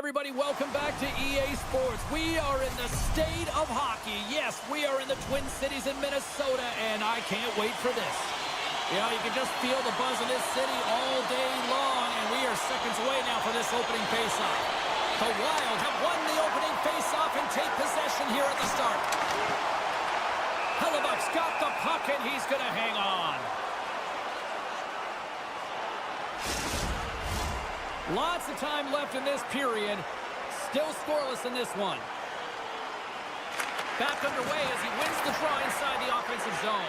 everybody, welcome back to EA Sports. We are in the state of hockey. Yes, we are in the Twin Cities in Minnesota, and I can't wait for this. You know, you can just feel the buzz in this city all day long, and we are seconds away now for this opening faceoff. The Wild have won the opening faceoff and take possession here at the start. Hellebuck's got the puck, and he's going to hang on. Lots of time left in this period. Still scoreless in this one. Back underway as he wins the draw inside the offensive zone.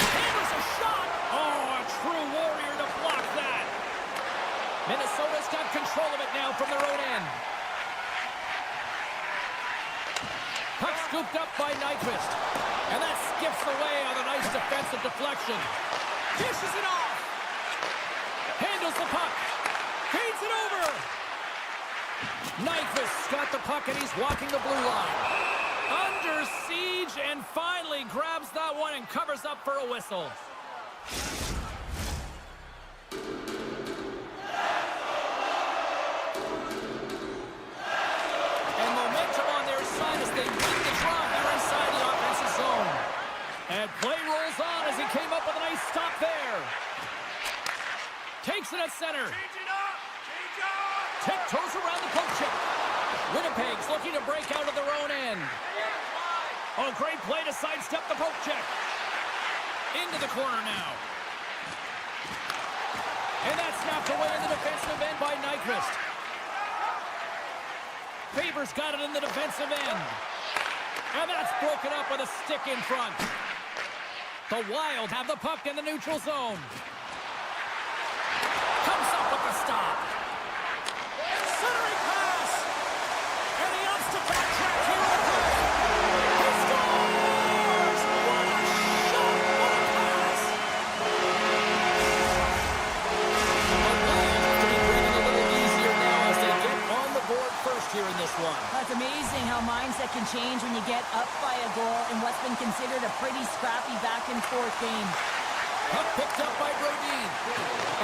Hammers a shot. Oh, a true warrior to block that. Minnesota's got control of it now from their own end. Puck scooped up by Nyquist. And that skips away on a nice defensive deflection. Dishes it off. Handles the puck. Feeds it over. Nyquist's got the puck and he's walking the blue line. Under siege and finally grabs that one and covers up for a whistle. And momentum on their side as they win the draw here inside the offensive zone. And play rolls on as he came up with a nice stop there. Takes it at center. Tiptoes around the poke check. Winnipeg's looking to break out of their own end. Oh, great play to sidestep the poke check. Into the corner now. And that's snapped away in the defensive end by Nyquist. Faber's got it in the defensive end. And that's broken up with a stick in front. The Wild have the puck in the neutral zone. Comes up with the stop. Centering pass. And he ups to backtrack here. He scores! What a shot! What a pass! The Wild have to be breathing a little easier now as they get on the board first here in this one. That's amazing how mindset can change when you get up by a goal in what's been considered a pretty scrappy back-and-forth game. Puck picked up by Brodin.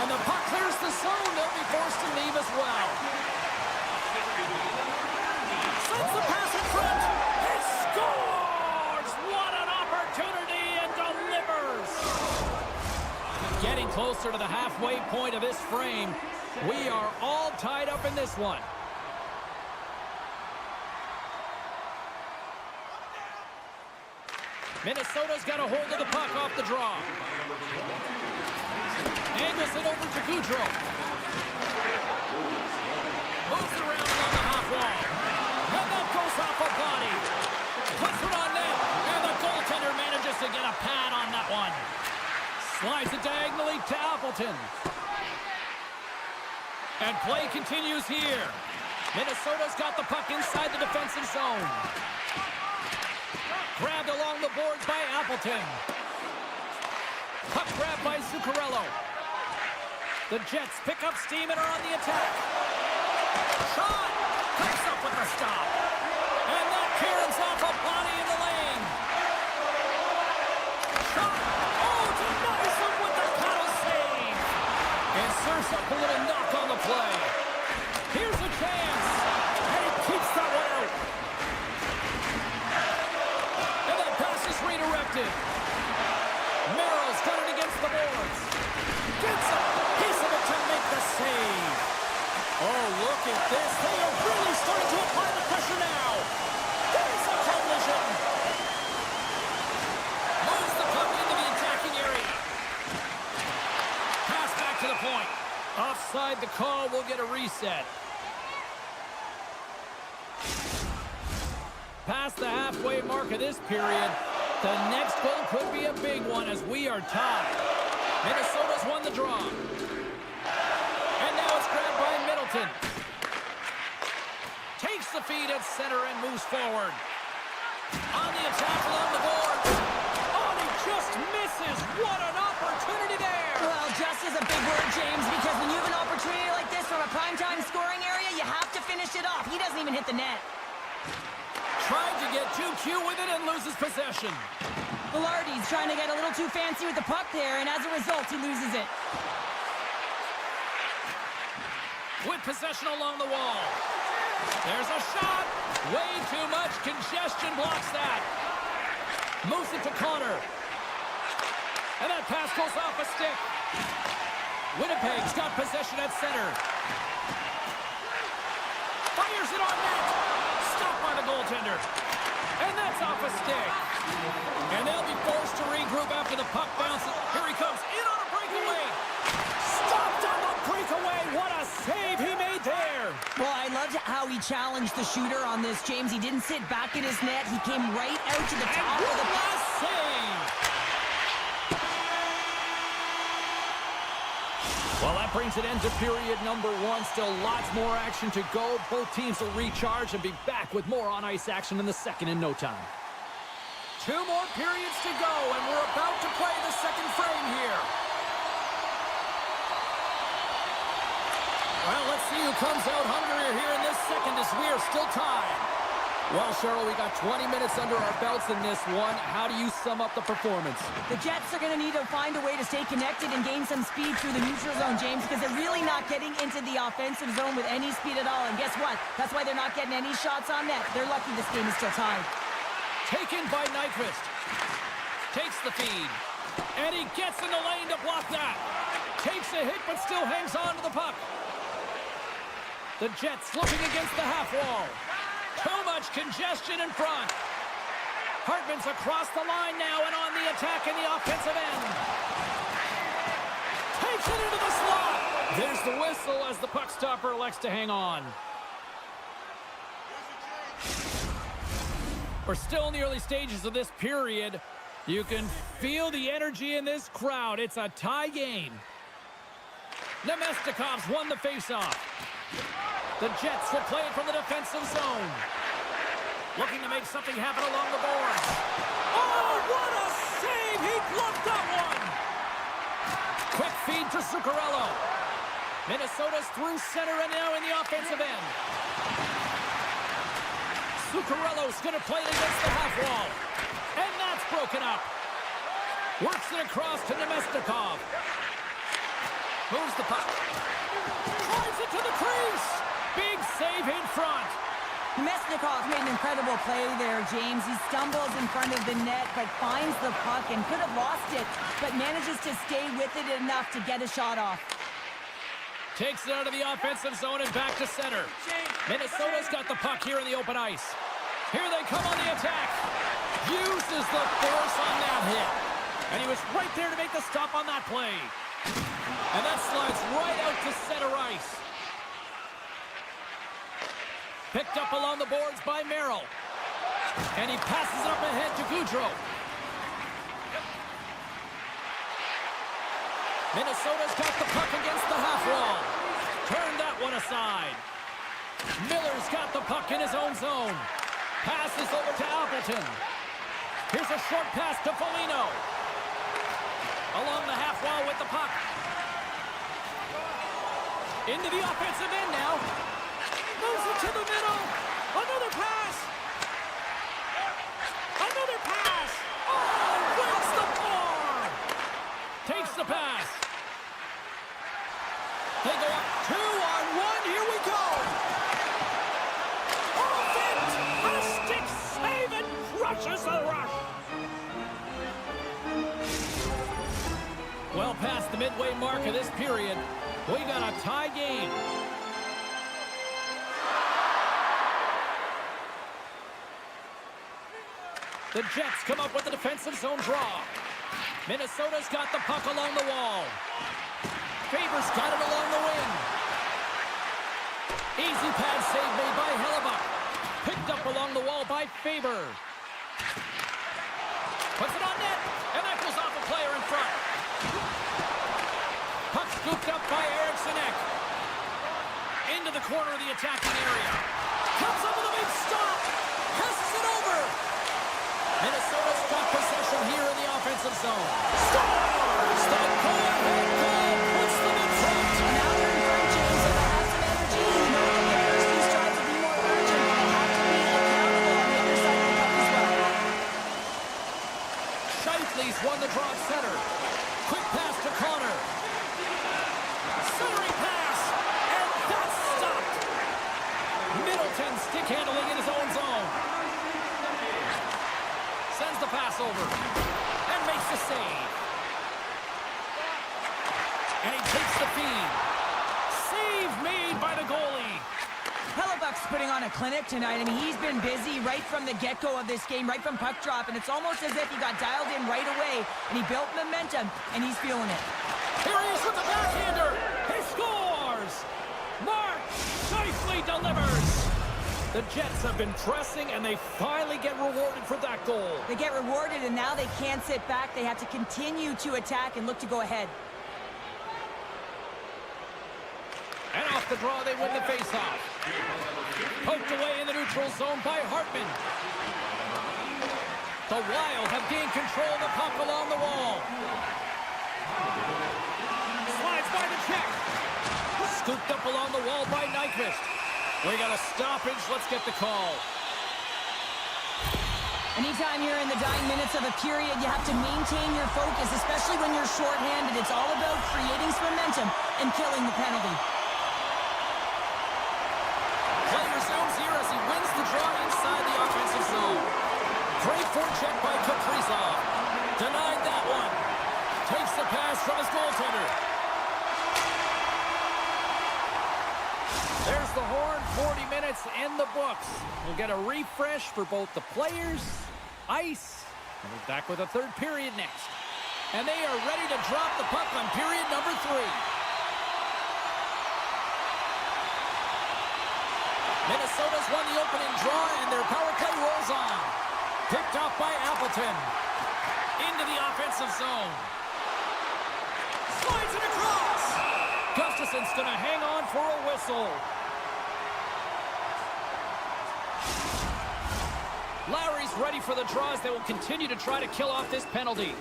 And the puck clears the zone. They'll be forced to leave as well. Sends the pass in front. He scores! What an opportunity and delivers! Getting closer to the halfway point of this frame. We are all tied up in this one. Minnesota's got a hold of the puck off the draw. Angles it over to Gaudreau. Moves around on the half wall. And that goes off a body. Puts it on net. And the goaltender manages to get a pad on that one. Slides it diagonally to Appleton. And play continues here. Minnesota's got the puck inside the defensive zone. Grabbed along the boards by Appleton. Puck grabbed by Zuccarello. The Jets pick up steam and are on the attack. Shot! Comes up with a stop. And that caroms off a body in the lane. Shot! Oh, denies him with the paddle save. And serves up a little knock on the play. Here's a chance. And he keeps that one out. And that pass is redirected. Merrill's got it against the boards. Gets a piece of it to make the save. Oh, look at this. They are really starting to apply the pressure now. There's a collision. Moves the puck into the attacking area. Pass back to the point. Offside the call. We'll get a reset. Past the halfway mark of this period. The next goal could be a big one as we are tied. Minnesota's won the draw. And now it's grabbed by Middleton. Takes the feed at center and moves forward. On the attack along the board. Oh, and he just misses. What an opportunity there. Well, just is a big word, James, because when you have an opportunity like this from a primetime scoring area, you have to finish it off. He doesn't even hit the net. Tried to get too cute with it and loses possession. Velarde's trying to get a little too fancy with the puck there, and as a result, he loses it. with possession along the wall. There's a shot. Way too much congestion blocks that. Moves it to Connor. And that pass goes off a stick. Winnipeg's got possession at center. Fires it on net. Stopped by the goaltender. And that's off a stick. And they'll be forced to regroup after the puck bounces. Here he comes in on a breakaway. Stopped on the breakaway. What a save he made there. Well, I loved how he challenged the shooter on this, James. He didn't sit back in his net. He came right out to the top of the puck. Save. Well, that brings an end to period number one. Still lots more action to go. Both teams will recharge and be back with more on-ice action in the second in no time. 2 more periods to go, and we're about to play the second frame here. Well, let's see who comes out hungrier here in this second as we are still tied. Well, Cheryl, we got 20 minutes under our belts in this one. How do you sum up the performance? The Jets are going to need to find a way to stay connected and gain some speed through the neutral zone, James, because they're really not getting into the offensive zone with any speed at all. And guess what? That's why they're not getting any shots on net. They're lucky this game is still tied. Taken by Nyquist. Takes the feed. And he gets in the lane to block that. Takes a hit, but still hangs on to the puck. The Jets looking against the half wall. Too much congestion in front. Hartman's across the line now and on the attack in the offensive end. Takes it into the slot. There's the whistle as the puck stopper elects to hang on. We're still in the early stages of this period. You can feel the energy in this crowd. It's a tie game. Nemestikov's won the faceoff. The Jets will play it from the defensive zone. Looking to make something happen along the boards. Oh, what a save! He gloved that one! Quick feed to Zuccarello. Minnesota's through center and now in the offensive end. Zuccarello's going to play it against the half wall. And that's broken up. Works it across to Nemestikov. Moves the puck. Drives it to the crease. Big save in front. Nemestikov made an incredible play there, James. He stumbles in front of the net, but finds the puck and could have lost it, but manages to stay with it enough to get a shot off. Takes it out of the offensive zone and back to center. Minnesota's got the puck here in the open ice. Here they come on the attack. Uses the force on that hit. And he was right there to make the stop on that play. And that slides right out to center ice. Picked up along the boards by Merrill. And he passes it up ahead to Gaudreau. Minnesota's got the puck against the half wall. Turned that one aside. Miller's got the puck in his own zone. Passes over to Appleton. Here's a short pass to Foligno. Along the half wall with the puck. Into the offensive end now. Moves it to the middle. Another pass. Another pass. Oh, wins the bar. Takes the pass. They go up 2-on-1. Here we go. Off it. A stick save and crushes the rush. Well past the midway mark of this period, we got a tie game. The Jets come up with the defensive zone draw. Minnesota's got the puck along the wall. Faber's got it along the wing. Easy pad save made by Hellebuck. Picked up along the wall by Faber. Puts it on net, and that goes off a player in front. Puck scooped up by Eriksson Ek. Into the corner of the attacking area. Comes up with a big stop. Passes it over. Minnesota's got possession here in the offensive zone. Scores! That goal-ahead goal puts them in front. Now they're in front, James. If they have some energy, you know that the first two strides will be more urgent, but they have to be accountable on the other side of the puck as well. Scheifele's won the draw at center. Quick pass to Connor. Centering pass, and that's stick handling in his own zone. Sends the pass over. And makes the save. And he takes the feed. Save made by the goalie. Hellebuck's putting on a clinic tonight. I mean, he's been busy right from the get-go of this game, right from puck drop, and it's almost as if he got dialed in right away, and he built momentum, and he's feeling it. Here he is with the backhander. He scores. Mark safely delivers. The Jets have been pressing, and they finally get rewarded for that goal. They get rewarded, and now they can't sit back. They have to continue to attack and look to go ahead. And off the draw, they win the faceoff. Poked away in the neutral zone by Hartman. The Wild have gained control of the puck along the wall. Slides by the check. Scooped up along the wall by Nyquist. We got a stoppage. Let's get the call. Anytime you're in the dying minutes of a period, you have to maintain your focus, especially when you're shorthanded. It's all about creating some momentum and killing the penalty. Play resumes here as he wins the draw inside the offensive zone. Great forecheck by Grisza. Denied that one. Takes the pass from his goaltender. There's the horn. 40 minutes in the books. We'll get a refresh for both the players, ice, and we're back with a third period next. And they are ready to drop the puck on period number 3. Minnesota's won the opening draw, and their power play rolls on. Picked off by Appleton. Into the offensive zone. Slides it across. Gustafson's going to hang on for a whistle. Lowry's ready for the draws. They will continue to try to kill off this penalty.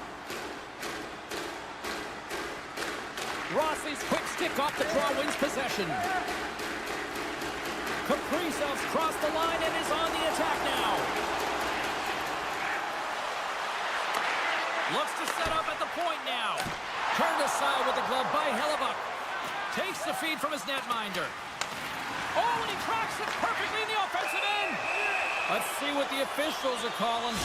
Rossi's quick stick off the draw wins possession. Kaprizov's crossed the line and is on the attack now. Looks to set up at the point now. Turned aside with the glove by Hellebuck. Takes the feed from his netminder. Oh, and he tracks it perfectly in the offensive end. Let's see what the officials are calling.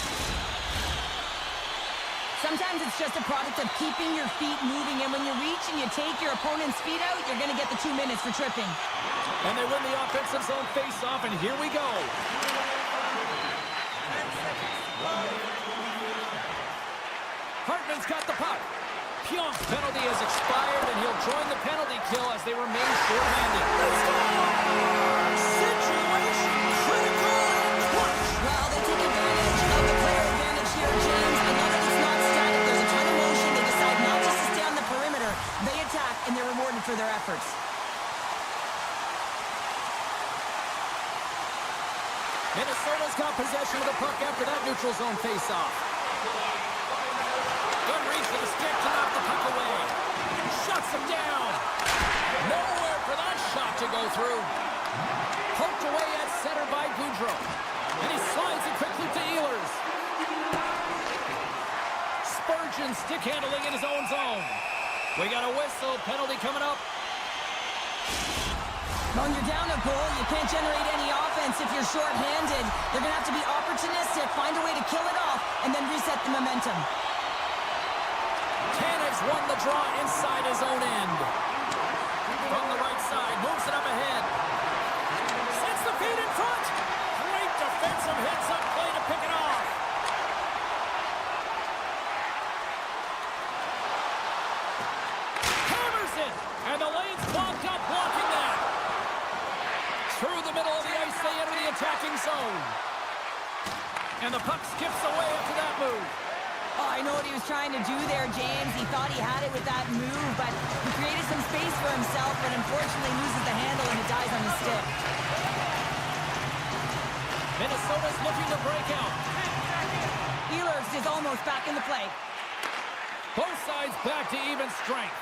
Sometimes it's just a product of keeping your feet moving, and when you reach and you take your opponent's feet out, you're going to get the 2 minutes for tripping. And they win the offensive zone face-off, and here we go. Hartman's got the puck. Pionk's penalty has expired, and he'll join the penalty kill as they remain short-handed. Situation critical and clutch. Well, they take advantage of the player advantage here, James. I know that it's not static. There's a ton of motion. They decide not just to stay on the perimeter. They attack, and they're rewarded for their efforts. Minnesota's got possession of the puck after that neutral zone face-off. Good reach for the stick to knock the puck away. Shuts him down. Nowhere for that shot to go through. Poked away at center by Goudreau. And he slides it quickly to Ehlers. Spurgeon stick handling in his own zone. We got a whistle. Penalty coming up. When you're down a goal, you can't generate any offense if you're short-handed. They're going to have to be opportunistic, find a way to kill it off, and then reset the momentum. Tanev's won the draw inside his own end. From the right side, moves it up ahead. Sets the feet in front. Great defensive hits up play to pick it off. Hammers it, and the lane's blocked up, blocking that. Through the middle of the ice, they enter the attacking zone. And the puck skips away after that move. Oh, I know what he was trying to do there, James. He thought he had it with that move, but he created some space for himself, but unfortunately loses the handle and it dies on his stick. Minnesota's looking to break out. Ehlers is almost back in the play. Both sides back to even strength.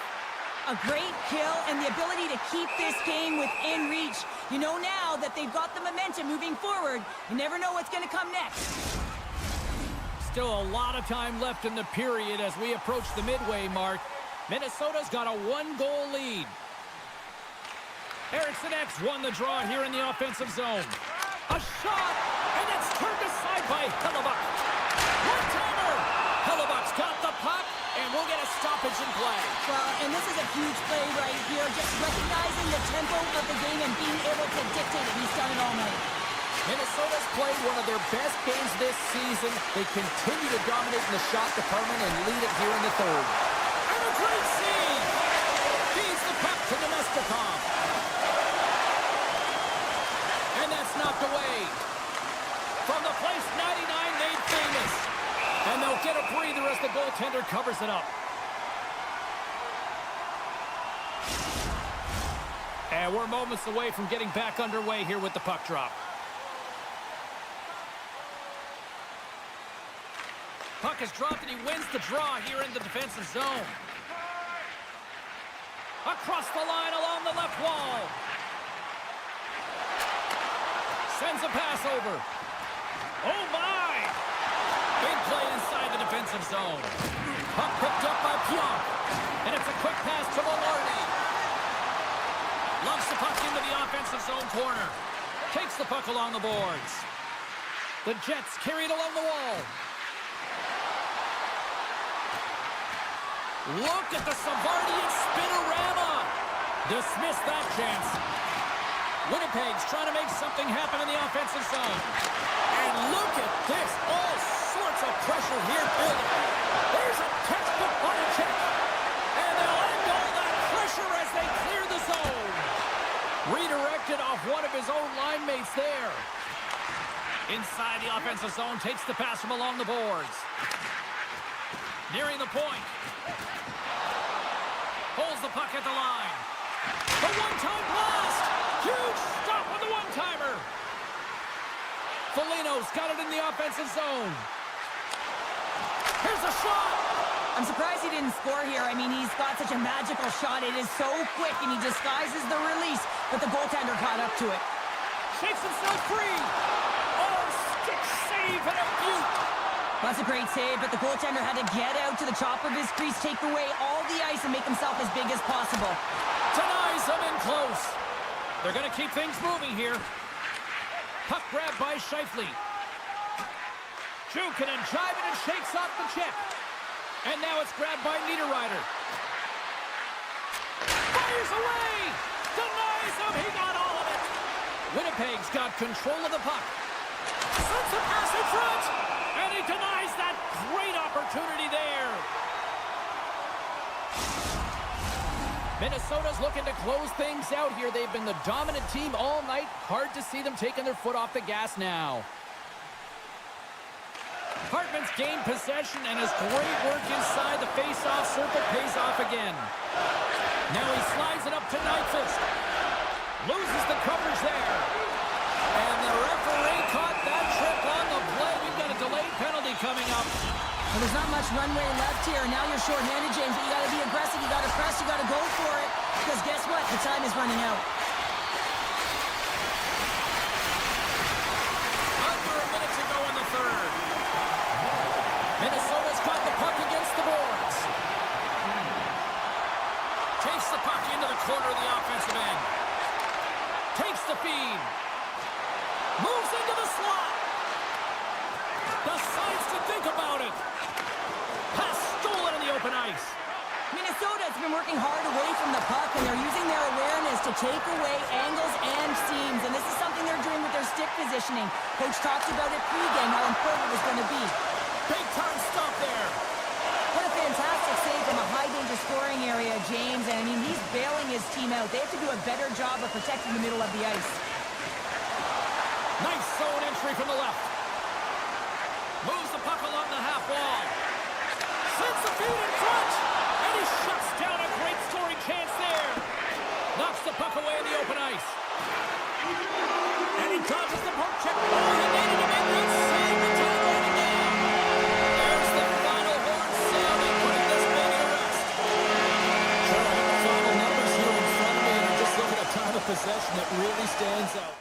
A great kill and the ability to keep this game within reach. You know now that they've got the momentum moving forward. You never know what's going to come next. Still a lot of time left in the period as we approach the midway mark. Minnesota's got a 1-goal lead. Eriksson X won the draw here in the offensive zone. A shot, and it's turned aside by Hellebuck. One-timer! Hellebuck's got the puck, and we'll get a stoppage in play. Well, and this is a huge play right here, just recognizing the tempo of the game and being able to dictate it. He's done it all night. Minnesota's played one of their best games this season. They continue to dominate in the shot department and lead it here in the third. And a great save! Feeds the puck to Nemestikov. And that's knocked away. From the place 99 made famous. And they'll get a breather as the goaltender covers it up. And we're moments away from getting back underway here with the puck drop. Puck is dropped and he wins the draw here in the defensive zone. Across the line along the left wall. Sends a pass over. Oh my! Big play inside the defensive zone. Puck picked up by Pionk. And it's a quick pass to Velarde. Lumps the puck into the offensive zone corner. Takes the puck along the boards. The Jets carry it along the wall. Look at the Savardian spinorama. Dismiss that chance. Winnipeg's trying to make something happen in the offensive zone. And look at this. All sorts of pressure here building. There's a textbook body check. And they'll end all that pressure as they clear the zone. Redirected off one of his own line mates there. Inside the offensive zone, takes the pass from along the boards. Nearing the point. Holds the puck at the line. The one-time blast! Huge stop on the one-timer! Foligno's got it in the offensive zone. Here's a shot! I'm surprised he didn't score here. I mean, he's got such a magical shot. It is so quick, and he disguises the release, but the goaltender caught up to it. Shakes himself free! Oh, stick save and a beaut! That's a great save, but the goaltender had to get out to the top of his crease, take away all the ice, and make himself as big as possible. Denies him in close. They're going to keep things moving here. Puck grab by Scheifele. Jukin and jiving and shakes off the check. And now it's grabbed by Niederreiter. Fires away! Denies him! He got all of it! Winnipeg's got control of the puck. Sends a pass in front! And he denies that great opportunity there. Minnesota's looking to close things out here. They've been the dominant team all night. Hard to see them taking their foot off the gas now. Hartman's gained possession, and his great work inside the face-off circle pays off again. Now he slides it up to Nyquist. Loses the coverage there. And the referee caught that trick on the play. We've got a delayed penalty coming up. Well, there's not much runway left here. Now you're short-handed, James, but you got to be aggressive. You got to press. You got to go for it. Because guess what? The time is running out. Under a minute to go in the third. Minnesota's got the puck against the boards. Takes the puck into the corner of the offensive end. Takes the feed. Moves into the slot. Decides to think about it. Pass stolen in the open ice. Minnesota has been working hard away from the puck, and they're using their awareness to take away angles and seams. And this is something they're doing with their stick positioning. Coach talked about it pregame, how important it was going to be. Big time stop there. What a fantastic save from a high-danger scoring area, James. And, I mean, he's bailing his team out. They have to do a better job of protecting the middle of the ice. Nice zone entry from the left. Moves the puck along the half wall. Sends the feed in front. And he shuts down a great scoring chance there. Knocks the puck away in the open ice. And he dodges the poke check. Oh, he needed him in that save. The time running down. There's the final horn sounding, putting this one to rest. Charlie, the final numbers here in front of me, and just look at a time of possession that really stands out.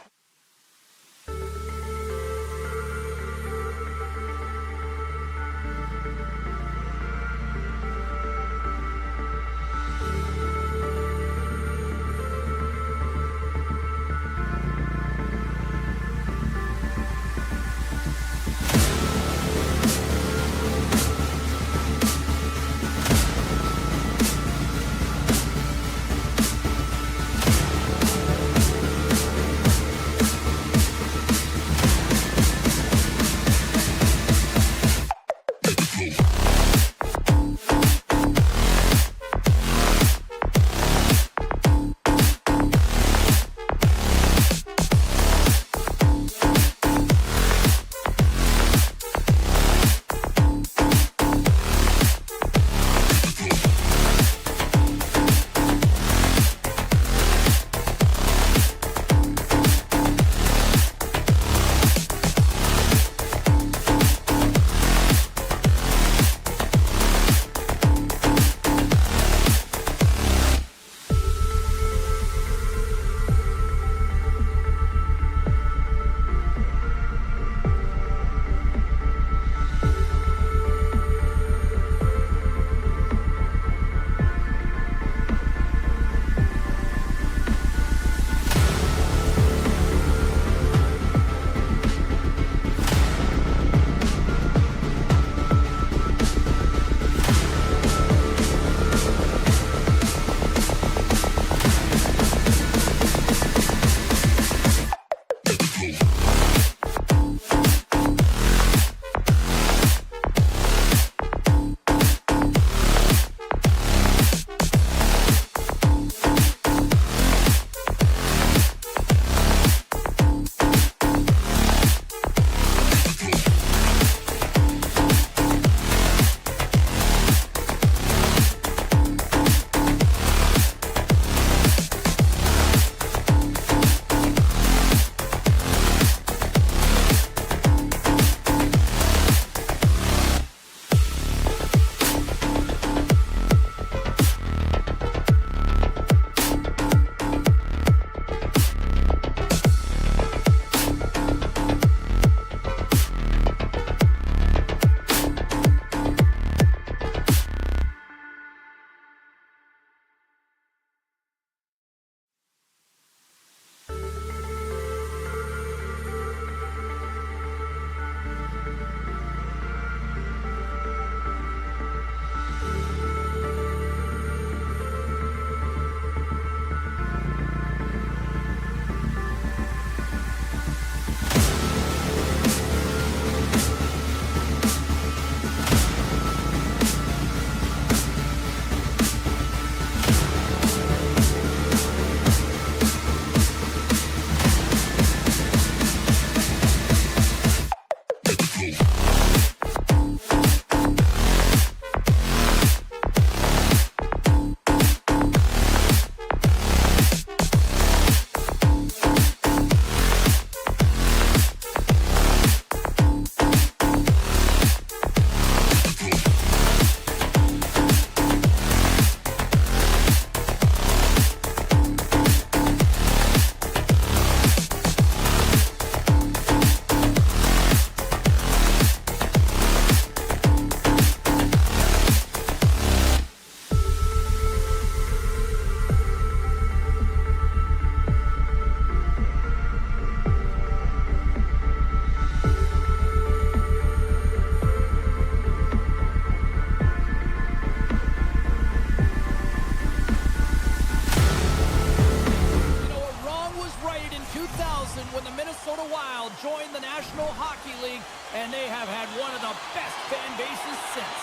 best fan bases since.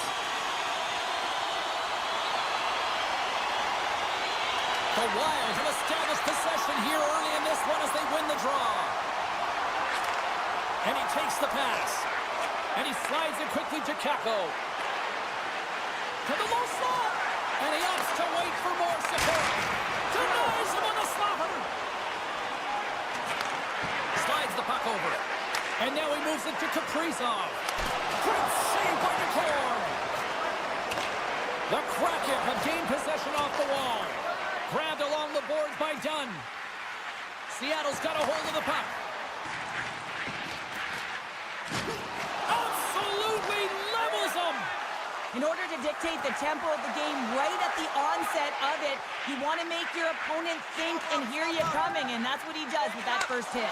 The Wild have established possession here early in this one as they win the draw. And he takes the pass. And he slides it quickly to Kako. To the low slot. And he opts to wait for more support. Denies him on the slobber. Slides the puck over. And now he moves it to Kaprizov. Great save by Nicole. The Kraken have gained possession off the wall. Grabbed along the boards by Dunn. Seattle's got a hold of the puck. Absolutely levels them. In order to dictate the tempo of the game right at the onset of it, you want to make your opponent think and hear you coming, and that's what he does with that first hit.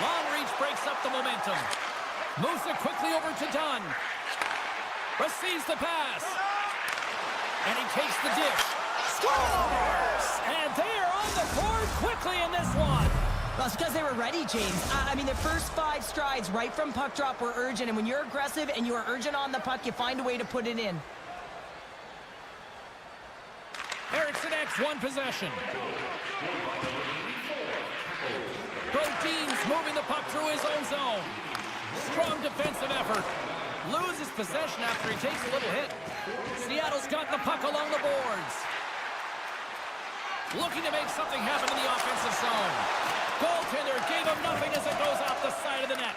Long reach breaks up the momentum. Moves it quickly over to Dunn. Receives the pass. And he takes the dish. Scores! And they are on the board quickly in this one. Well, it's because they were ready, James. I mean, the first 5 strides right from puck drop were urgent, and when you're aggressive and you are urgent on the puck, you find a way to put it in. Eriksson X1 possession. Brodin's moving the puck through his own zone. Strong defensive effort. Loses possession after he takes a little hit. Seattle's got the puck along the boards. Looking to make something happen in the offensive zone. Goaltender gave him nothing as it goes off the side of the net.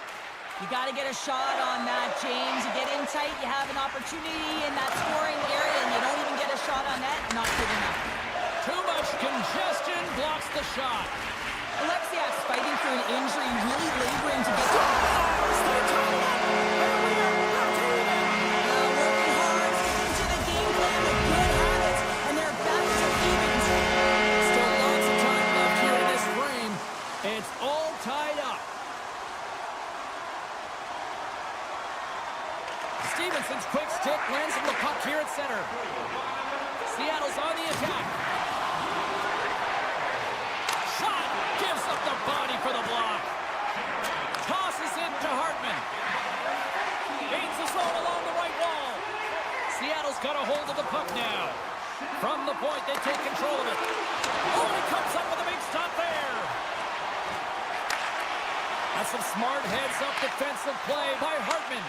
You got to get a shot on that, James. You get in tight, you have an opportunity in that scoring area, and you don't even get a shot on net. Not good enough. Too much congestion blocks the shot. Alexiak's fighting for an injury, really laboring to get It's all tied up. Stevenson's quick stick lands him the puck here at center. Seattle's on the attack. Shot gives up the body for the block. Tosses it to Hartman. Gains the zone along the right wall. Seattle's got a hold of the puck now. From the point, they take control of it. Oh, and he comes up with a big stop there. That's some smart heads-up defensive play by Hartman.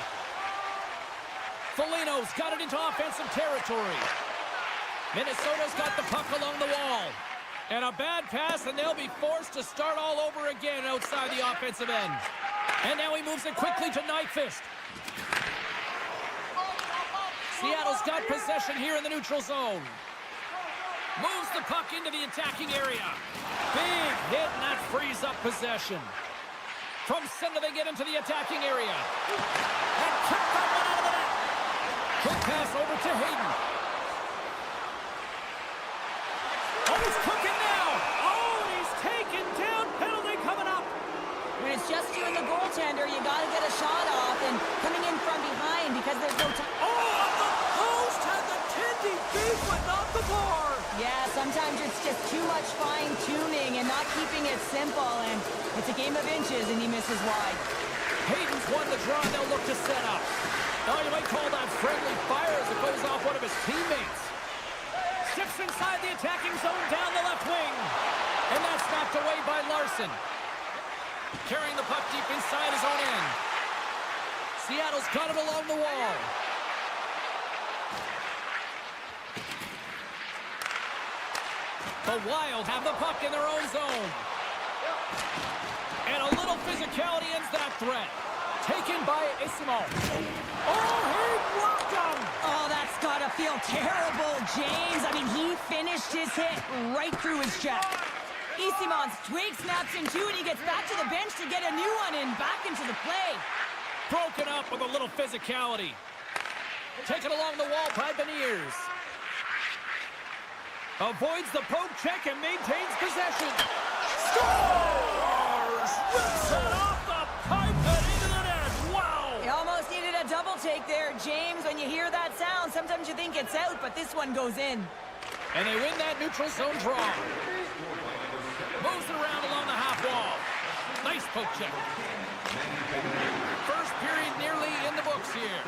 Foligno's got it into offensive territory. Minnesota's got the puck along the wall. And a bad pass, and they'll be forced to start all over again outside the offensive end. And now he moves it quickly to Nyquist. Seattle's got possession here in the neutral zone. Moves the puck into the attacking area. Big hit, and that frees up possession. From center, they get into the attacking area. And kick that one out of the net. Quick pass over to Hayden. Oh, he's cooking now. Oh, he's taken down. Penalty coming up. When it's just you and the goaltender, you got to get a shot off, and coming in from behind because there's no time. Oh, on the post had the 10 feet, but not the bar. Yeah, sometimes it's just too much fine-tuning and not keeping it simple, and it's a game of inches, and he misses wide. Hayden's won the draw, and they'll look to set up. Oh, you might call that friendly fire as it goes off one of his teammates. Steps inside the attacking zone down the left wing. And that's knocked away by Larson. Carrying the puck deep inside his own end. Seattle's got it along the wall. The Wild have the puck in their own zone. And a little physicality ends that threat. Taken by Isimo. Oh, he blocked him! Oh, that's got to feel terrible, James. I mean, he finished his hit right through his chest. Isimon's twig snaps in two, and he gets back to the bench to get a new one and back into the play. Broken up with a little physicality. Taken along the wall by Beniers. Avoids the poke check and maintains possession. Scores! Rips it off the pipe and into the net. Wow! You almost needed a double take there, James. When you hear that sound, sometimes you think it's out, but this one goes in. And they win that neutral zone draw. Moves it around along the half wall. Nice poke check. First period nearly in the books here.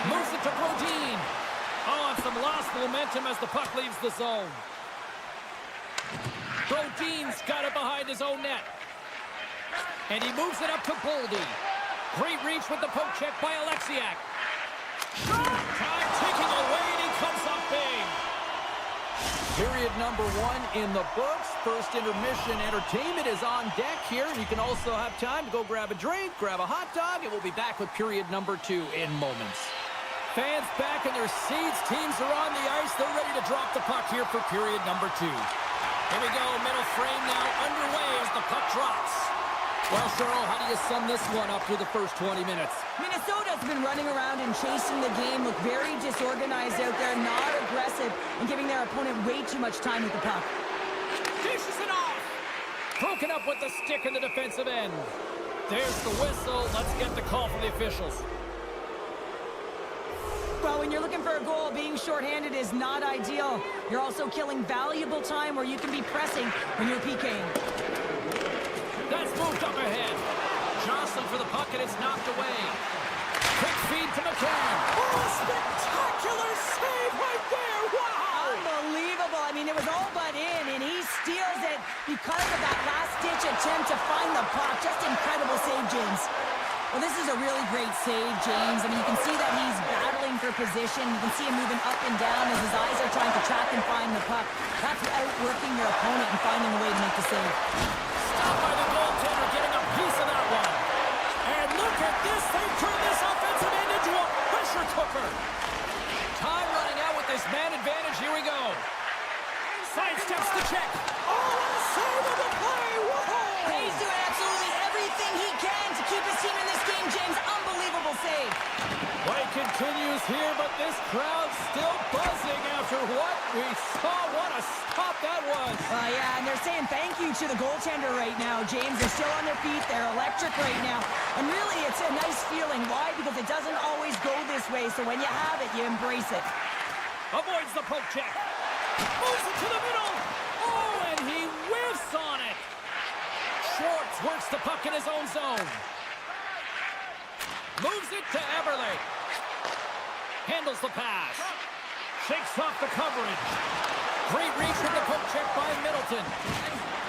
Moves it to Brodin. Oh, and some lost momentum as the puck leaves the zone. Brodin's got it behind his own net. And he moves it up to Boldy. Great reach with the poke check by Alexiak. Time ticking away, and he comes up big. Period number 1 in the books. First intermission entertainment is on deck here. You can also have time to go grab a drink, grab a hot dog, and we'll be back with period number 2 in moments. Fans back in their seats. Teams are on the ice. They're ready to drop the puck here for period number 2. Here we go. Middle frame now underway as the puck drops. Well, Cheryl, how do you sum this one up through the first 20 minutes? Minnesota's been running around and chasing the game, look very disorganized out there, not aggressive, and giving their opponent way too much time with the puck. Dishes it off! Broken up with the stick in the defensive end. There's the whistle. Let's get the call from the officials. Well, when you're looking for a goal, being shorthanded is not ideal. You're also killing valuable time where you can be pressing when you're PKing. That's moved up ahead. Jostling for the puck, and it's knocked away. Quick feed to McCann. Oh, a spectacular save right there! Wow! Unbelievable. I mean, it was all but in, and he steals it because of that last-ditch attempt to find the puck. Just incredible save, James. Well, this is a really great save, James. I mean, you can see that he's battling for position. You can see him moving up and down as his eyes are trying to track and find the puck. That's outworking your opponent and finding a way to make the save. Stopped by the goaltender, getting a piece of that one. And look at this. They turn this offensive end into a pressure cooker. Time running out with this man advantage. Here we go. Sidesteps the check. Oh, save of the play. Whoa! He's doing absolutely everything he can to keep his team in this game, James. Unbelievable save. Play continues here, but this crowd's still buzzing after what we saw. What a stop that was. Yeah, and they're saying thank you to the goaltender right now, James. They're still on their feet. They're electric right now. And really, it's a nice feeling. Why? Because it doesn't always go this way, so when you have it, you embrace it. Avoids the poke check. Moves it to the middle. Oh, and he whiffs on it. Schwartz works the puck in his own zone. Moves it to Eberle. Handles the pass. Shakes off the coverage. Great reach with the poke check by Middleton.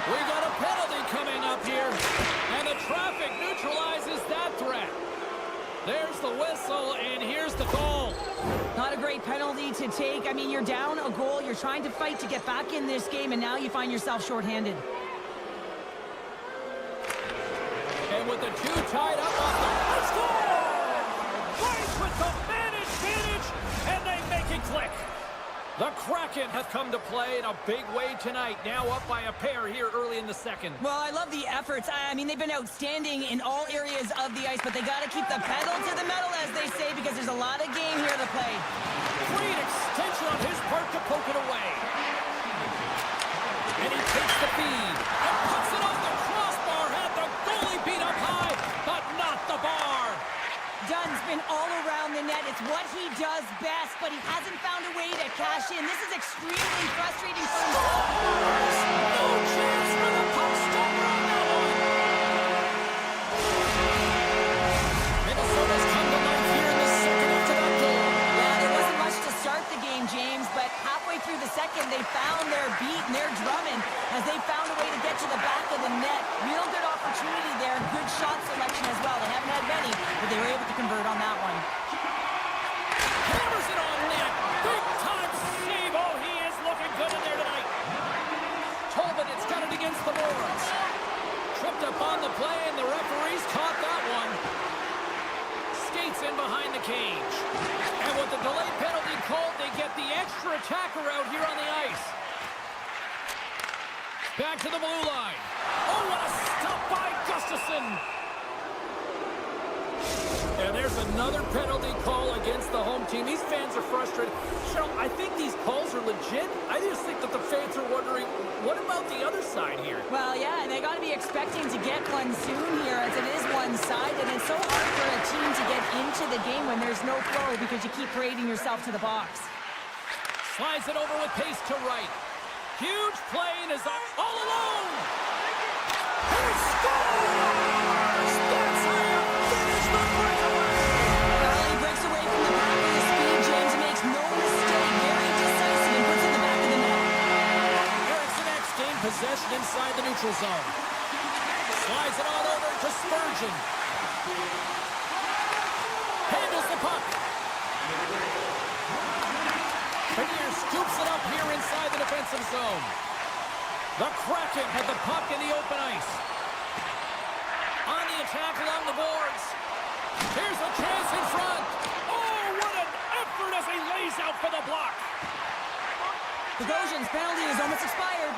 We got a penalty coming up here. And the traffic neutralizes that threat. There's the whistle, and here's the goal. Not a great penalty to take. I mean, you're down a goal. You're trying to fight to get back in this game, and now you find yourself shorthanded. And with the two tied up on the score! Right with the man advantage, and they make it click. The Kraken have come to play in a big way tonight, now up by a pair here early in the second. Well, I love the efforts. I mean, they've been outstanding in all areas of the ice, but they got to keep the pedal to the metal, as they say, because there's a lot of game here to play. Great extension on his part to poke it away. And he takes the feed and puts it off the crossbar. Had the goalie beat up high, but not the bar. Dunn's been all around the net. It's what he does best, but he hasn't found a way to cash in. This is extremely frustrating for him. No chance for the puck stopper on that one. Minnesota's come to life here in the second after that goal. Yeah, there wasn't much to start the game, James, but halfway through the second, they found their beat and their drumming as they found a way to get to the back of the net. Real good opportunity there. Good shot selection as well. They haven't had many, but they were able to convert on that one. Hammers it on net. Big time save. Oh, he is looking good in there tonight. Tolman, it's got it against the boards. Tripped up on the play, and the referees caught that one. Skates in behind the cage. And with the delayed penalty called, they get the extra attacker out here on the ice. Back to the blue line. Oh, what a stop by Gustafsson. And there's another penalty call against the home team. These fans are frustrated. Cheryl, I think these calls are legit. I just think that the fans are wondering, what about the other side here? Well, yeah, they got to be expecting to get one soon here, as it is one-sided, and it's so hard for a team to get into the game when there's no flow because you keep parading yourself to the box. Slides it over with pace to right. Huge play and is all alone. He scores! That's how inside the neutral zone. Slides it on over to Spurgeon. Handles the puck. Bernier scoops it up here inside the defensive zone. The Kraken had the puck in the open ice. On the attack along the boards. Here's a chance in front. Oh, what an effort as he lays out for the block. The Goshen's penalty is almost expired.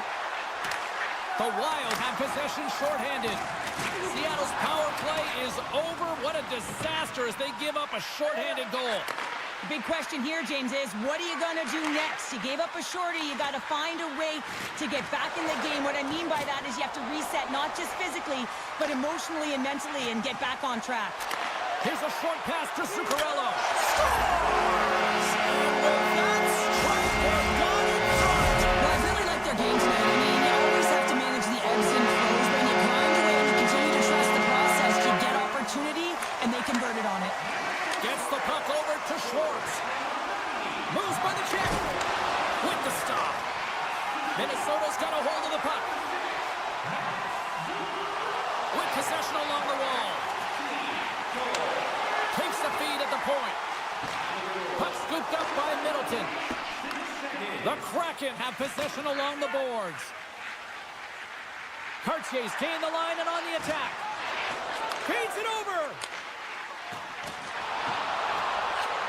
The Wild have possession shorthanded. Seattle's power play is over. What a disaster as they give up a shorthanded goal. The big question here, James, is what are you going to do next? You gave up a shorty. You got to find a way to get back in the game. What I mean by that is you have to reset, not just physically, but emotionally and mentally, and get back on track. Here's a short pass to Zuccarello. Well, I really like their game tonight. I mean, you always have to manage the ebbs and flows, but when you grind away and you continue to trust the process, you get opportunity, and they converted on it. Gets the puck over to Schwartz. Moves by the check. With the stop. Minnesota's got a hold of the puck. With possession along the wall. Takes the feed at the point. Puck scooped up by Middleton. The Kraken have possession along the boards. Cartier's gained the line and on the attack. Feeds it over.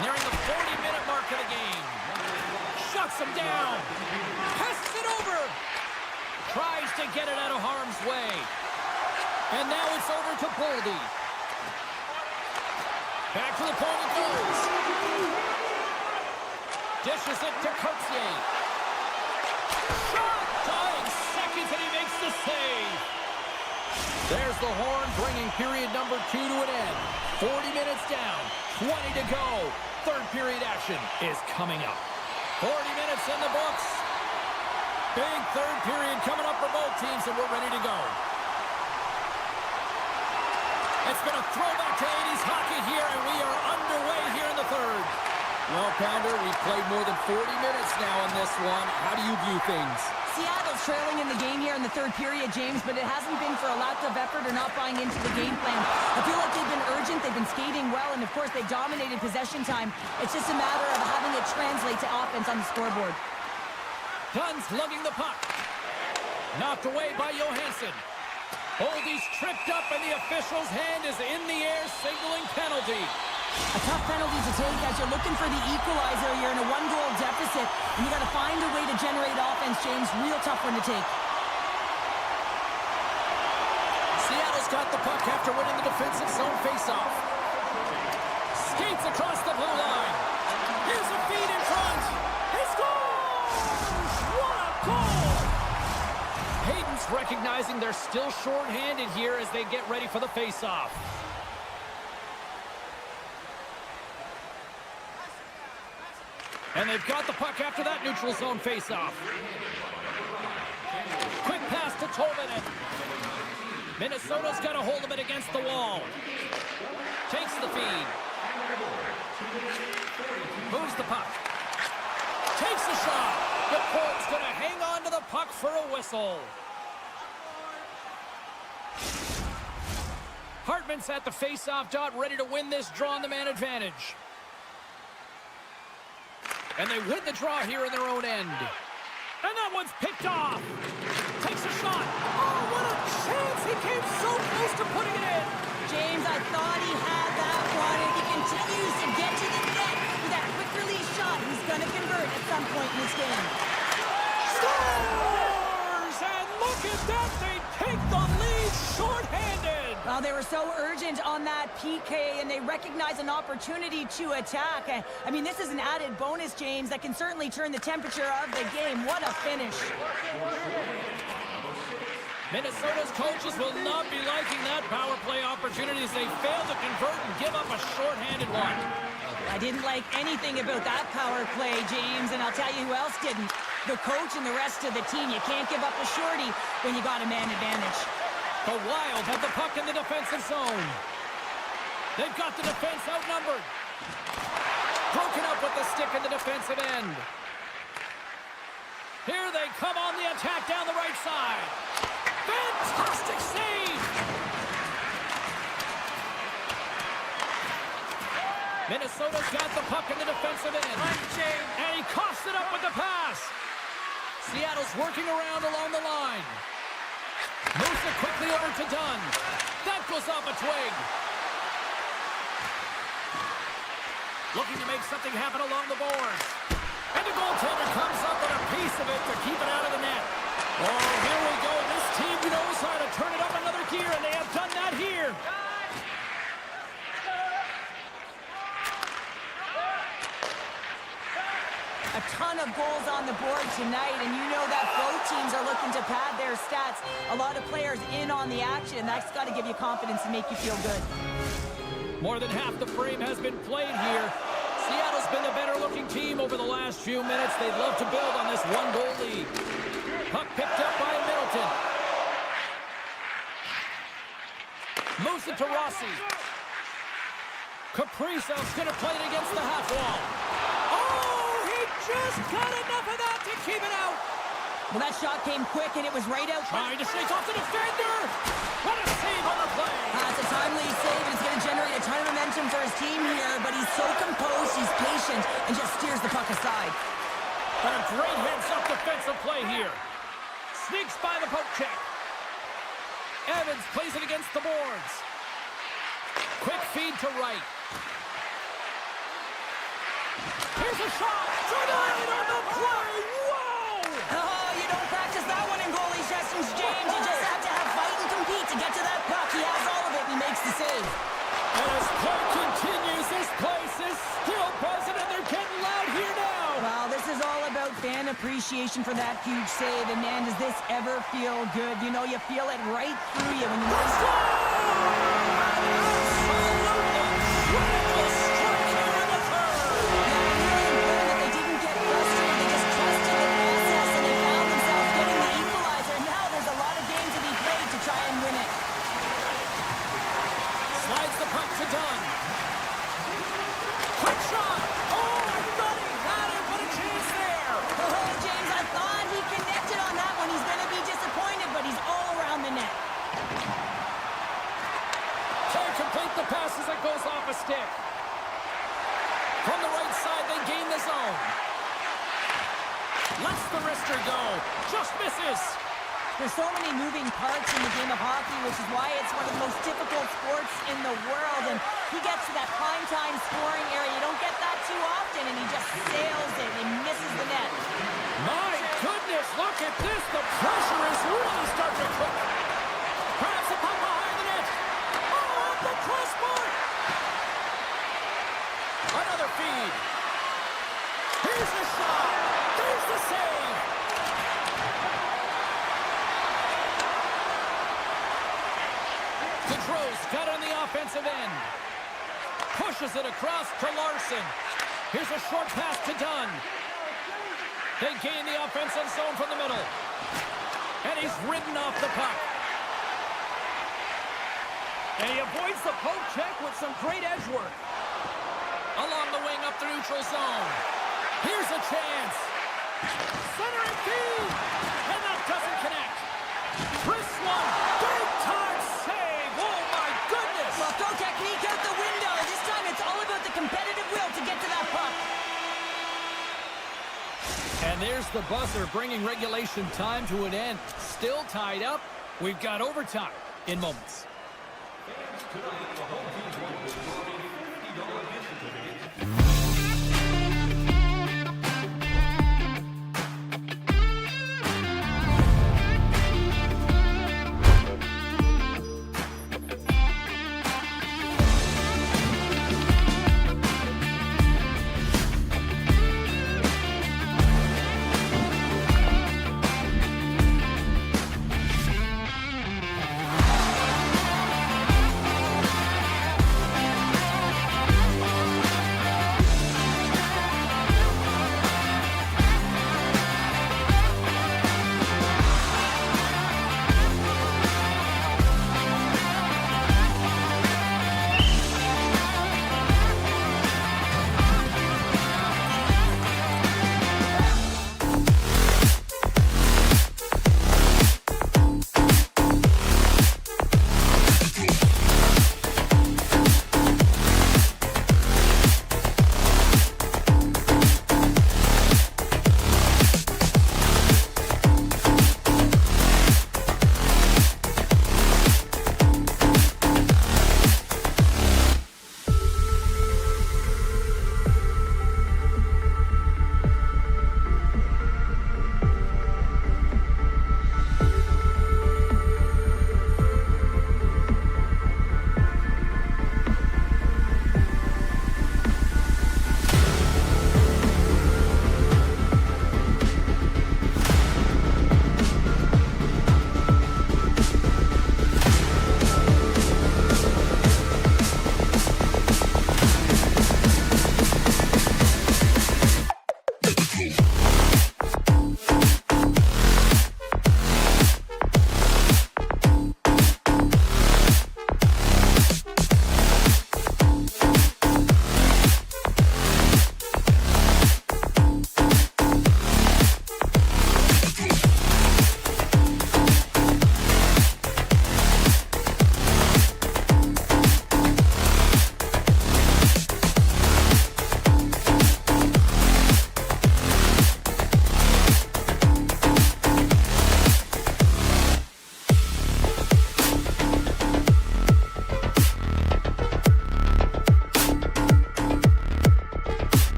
Nearing the 40-minute mark of the game. Shuts him down. Passes it over. Tries to get it out of harm's way. And now it's over to Boldy. Back to the point it goes. Dishes it to Cartier. Shot! Dying seconds and he makes the save. There's the horn bringing period number 2 to an end. 40 minutes down. 20 to go. Third period action is coming up. 40 minutes in the books. Big third period coming up for both teams, and we're ready to go. It's been a throwback to 80s hockey here, and we are underway here in the third. Well, Pounder, we've played more than 40 minutes now in this one. How do you view things? Seattle's trailing in the game here in the third period, James, but it hasn't been for a lack of effort or not buying into the game plan. I feel like they've been urgent, they've been skating well, and of course they dominated possession time. It's just a matter of having it translate to offense on the scoreboard. Dunn's lugging the puck. Knocked away by Johansson. Boldy's tripped up, and the official's hand is in the air, signaling penalty. A tough penalty to take as you're looking for the equalizer. You're in a one-goal deficit, and you got to find a way to generate offense, James. Real tough one to take. Seattle's got the puck after winning the defensive zone faceoff. Skates across the blue line. Here's a feed in front. He scores! What a goal! Hayden's recognizing they're still short-handed here as they get ready for the faceoff. And they've got the puck after that neutral zone faceoff. Quick pass to Tolvanen. Minnesota's got a hold of it against the wall. Takes the feed. Moves the puck. Takes the shot. The Colts going to hang on to the puck for a whistle. Hartman's at the faceoff dot, ready to win this draw on the man advantage. And they win the draw here in their own end. And that one's picked off. Takes a shot. Oh, what a chance. He came so close to putting it in. James, I thought he had that one. If he continues to get to the net with that quick release shot, he's going to convert at some point in this game. Scores! And look at that. They take the lead shorthanded. Well, they were so urgent on that PK, and they recognize an opportunity to attack. I mean, this is an added bonus, James, that can certainly turn the temperature of the game. What a finish. Minnesota's coaches will not be liking that power play opportunity as they fail to convert and give up a shorthanded one. I didn't like anything about that power play, James, and I'll tell you who else didn't. The coach and the rest of the team. You can't give up a shorty when you got a man advantage. The Wild have the puck in the defensive zone. They've got the defense outnumbered. Broken up with the stick in the defensive end. Here they come on the attack down the right side. Fantastic save! Minnesota's got the puck in the defensive end. And he coughs it up with the pass. Seattle's working around along the line. Moves it quickly over to Dunn. That goes off a twig. Looking to make something happen along the boards. And the goaltender comes up with a piece of it to keep it out of the net. Oh, here we go. This team knows how to turn it up another gear, and they have done that here. A ton of goals on the board tonight, and you know that both teams are looking to pad their stats. A lot of players in on the action, and that's got to give you confidence and make you feel good. More than half the frame has been played here. Seattle's been the better-looking team over the last few minutes. They'd love to build on this one-goal lead. Puck picked up by Middleton. Moves it to Rossi. Kaprizov's going to play it against the half wall. Just got enough of that to keep it out. Well, that shot came quick, and it was right out. Trying to shake off the defender. What a save on the play. That's a timely save, and it's going to generate a ton of momentum for his team here, but he's so composed, he's patient, and just steers the puck aside. But a great heads-up defensive play here. Sneaks by the poke check. Evans plays it against the boards. Quick feed to right. Here's a shot. Tonight on the play. Whoa! Oh, you don't practice that one in goalie sessions, James. You just have to have fight and compete to get to that puck. He has all of it, and he makes the save. And as play continues, this place is still buzzing, and they're getting loud here now. Well, this is all about fan appreciation for that huge save, and man, does this ever feel good. You know, you feel it right through you when you know. From the right side, they gain the zone. Lets the wrister go. Just misses. There's so many moving parts in the game of hockey, which is why it's one of the most difficult sports in the world. And he gets to that prime time scoring area. You don't get that too often, and he just sails it and misses the net. My goodness, look at this. The pressure is really starting to cook. Grabs the puck behind the net. Oh, up the crossbar. Another feed. Here's the shot. There's the save. Gaudreau's got it on the offensive end. Pushes it across to Larson. Here's a short pass to Dunn. They gain the offensive zone from the middle. And he's ridden off the puck. And he avoids the poke check with some great edge work. Along the wing up the neutral zone. Here's a chance. Centering feed. And that doesn't connect. Chris one. Big time save. Oh my goodness. Well, throw technique out the window. This time it's all about the competitive will to get to that puck. And there's the buzzer bringing regulation time to an end. Still tied up. We've got overtime in moments.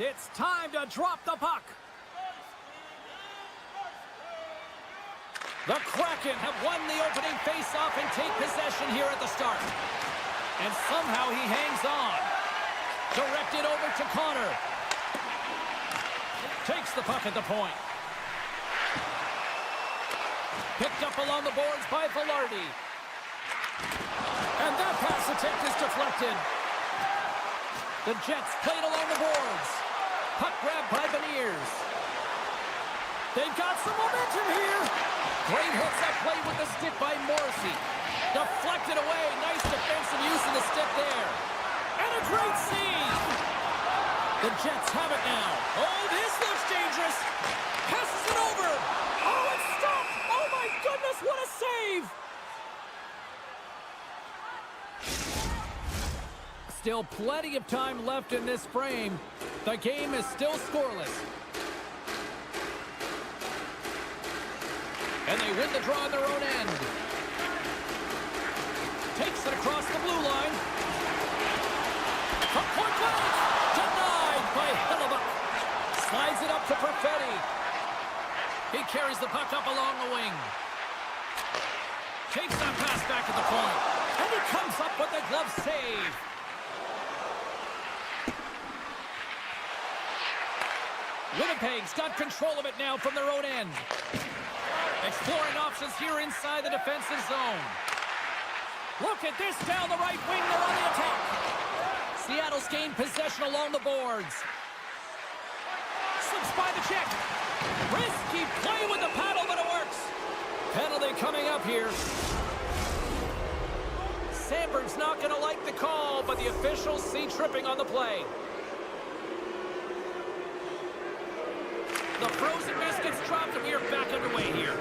it's time to drop the puck. The Kraken have won the opening faceoff and take possession here at the start. And somehow he hangs on. Directed over to Connor. Takes the puck at the point. Picked up along the boards by Velarde. And that pass attempt is deflected. The Jets played along the boards. Puck grabbed by Beniers. They've got some momentum here. Great hooks-up play with the stick by Morrissey. Deflected away. Nice defensive use of the stick there. And a great save. The Jets have it now. Oh, this looks dangerous. Passes it over. Oh, it's stopped. Oh, my goodness, what a save. Still plenty of time left in this frame. The game is still scoreless. And they win the draw on their own end. Takes it across the blue line. From point blank. Denied by Hellebuck. Slides it up to Perfetti. He carries the puck up along the wing. Takes that pass back at the point. And he comes up with a glove save. Winnipeg's got control of it now from their own end. Exploring options here inside the defensive zone. Look at this down the right wing. They're on the attack. Seattle's gained possession along the boards. Slips by the check. Risky play with the paddle, but it works. Penalty coming up here. Sandberg's not going to like the call, but the officials see tripping on the play. The frozen biscuits dropped, and we are back underway here.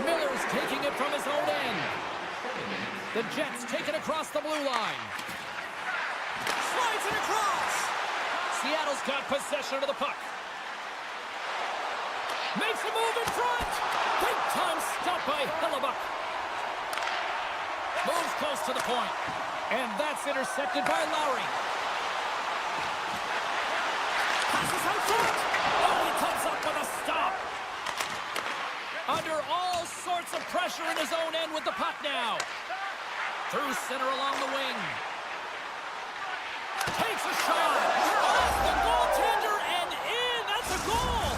Miller's taking it from his own end. The Jets take it across the blue line. Slides it across. Seattle's got possession of the puck. Makes a move in front. Big time stop by Hellebuck. Moves close to the point. And that's intercepted by Lowry. Passes out front. Oh, he comes up with a stop. Under all sorts of pressure in his own end with the puck now. Through center along the wing. Takes a shot. Off the goaltender and in. That's a goal.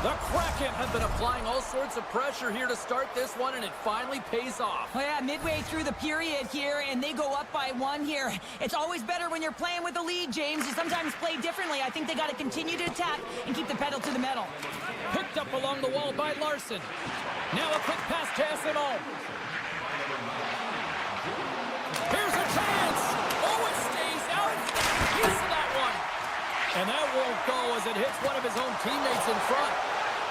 The Kraken have been applying all sorts of pressure here to start this one, and it finally pays off. Oh yeah, midway through the period here, and they go up by 1 here. It's always better when you're playing with the lead, James. You sometimes play differently. I think they got to continue to attack and keep the pedal to the metal. Picked up along the wall by Larson. Now a quick pass to SMO. Here's a chance. Oh, it stays out. Piece of that one. And that won't go as it hits one of his own teammates in front.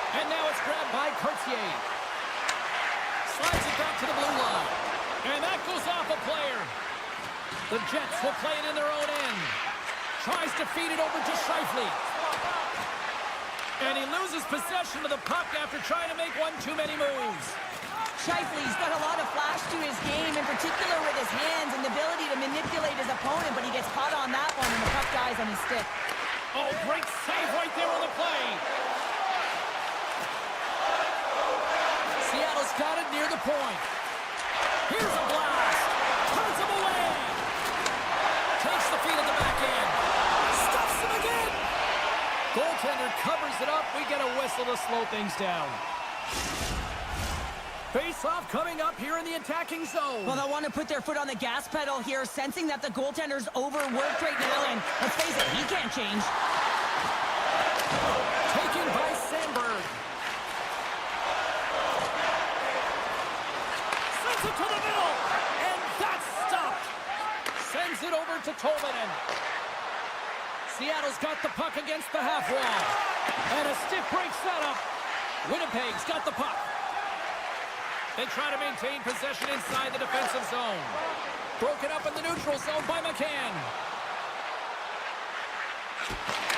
And now it's grabbed by Cartier. Slides it back to the blue line. And that goes off a player. The Jets will play it in their own end. Tries to feed it over to Scheifele. And he loses possession of the puck after trying to make one too many moves. Scheifele's got a lot of flash to his game, in particular with his hands and the ability to manipulate his opponent, but he gets caught on that one and the puck dies on his stick. Oh, great save right there on the play. Seattle's got it near the point. Here's a blast. Turns him away. Takes the feed at the back end. Stuffs him again. Goaltender covers it up. We get a whistle to slow things down. Face-off coming up here in the attacking zone. Well, they'll want to put their foot on the gas pedal here, sensing that the goaltender's overworked right now, and let's face it, he can't change. Taken by Sandberg. Sends it to the middle, and that's stopped. Sends it over to Tolvanen. Seattle's got the puck against the half wall. And a stiff break setup. Winnipeg's got the puck. They try to maintain possession inside the defensive zone. Broken up in the neutral zone by McCann.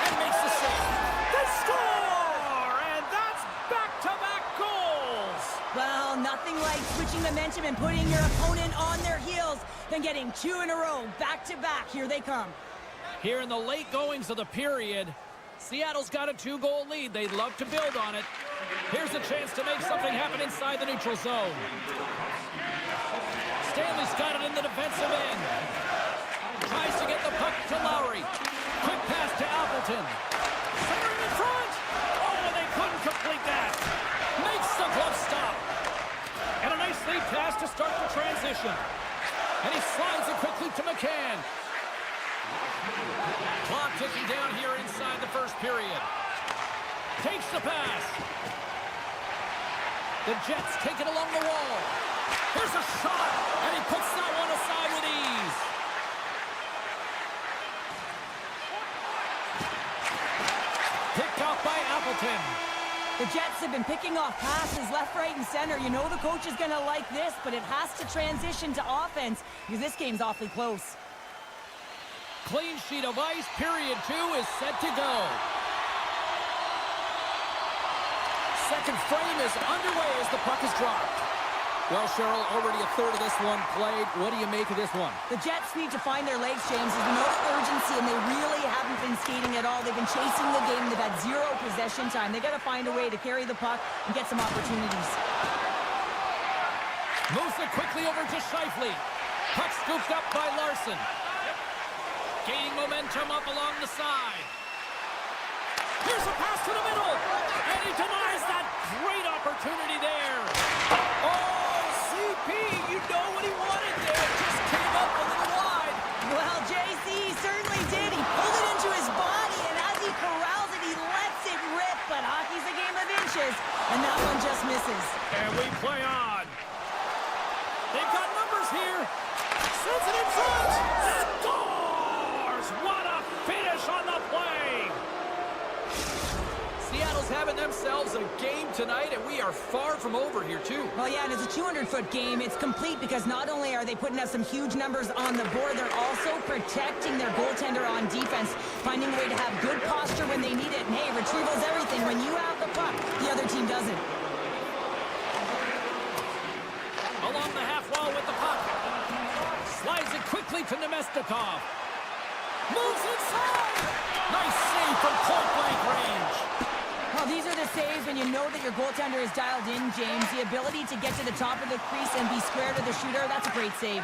And makes the save. They score! And that's back-to-back goals! Well, nothing like switching momentum and putting your opponent on their heels than getting 2 in a row, back-to-back. Here they come. Here in the late goings of the period, Seattle's got a 2-goal lead. They'd love to build on it. Here's a chance to make something happen inside the neutral zone. Stanley's got it in the defensive end. Tries to get the puck to Lowry. Quick pass to Appleton. Centering in front. Oh, and they couldn't complete that. Makes the glove stop. And a nice lead pass to start the transition. And he slides it quickly to McCann. Clock ticking down here inside the first period. Takes the pass. The Jets take it along the wall. Here's a shot, and he puts that one aside with ease. Picked off by Appleton. The Jets have been picking off passes left, right, and center. You know the coach is going to like this, but it has to transition to offense because this game's awfully close. Clean sheet of ice. Period 2 is set to go. Second frame is underway as the puck is dropped. Well, Cheryl, already a third of this one played. What do you make of this one? The Jets need to find their legs, James. There's no urgency, and they really haven't been skating at all. They've been chasing the game. They've had 0 possession time. They've got to find a way to carry the puck and get some opportunities. Moves it quickly over to Scheifele. Puck scooped up by Larson. Gaining momentum up along the side. Here's a pass to the middle. And he denies that great opportunity there. Oh, CP, you know what he wanted there. Just came up a little wide. Well, JC certainly did. He pulled it into his body, and as he corrals it, he lets it rip. But hockey's a game of inches, and that one just misses. And we play on. They've got numbers here. Sends it in front. Scores! What a finish on the play. Seattle's having themselves a game tonight, and we are far from over here, too. Well, yeah, and it's a 200-foot game. It's complete because not only are they putting up some huge numbers on the board, they're also protecting their goaltender on defense, finding a way to have good posture when they need it. And, hey, retrieval's everything. When you have the puck, the other team doesn't. Along the half wall with the puck. Slides it quickly to Nemestikov. Moves inside. Nice save from point-blank range. Well, these are the saves when you know that your goaltender is dialed in, James. The ability to get to the top of the crease and be square to the shooter, that's a great save.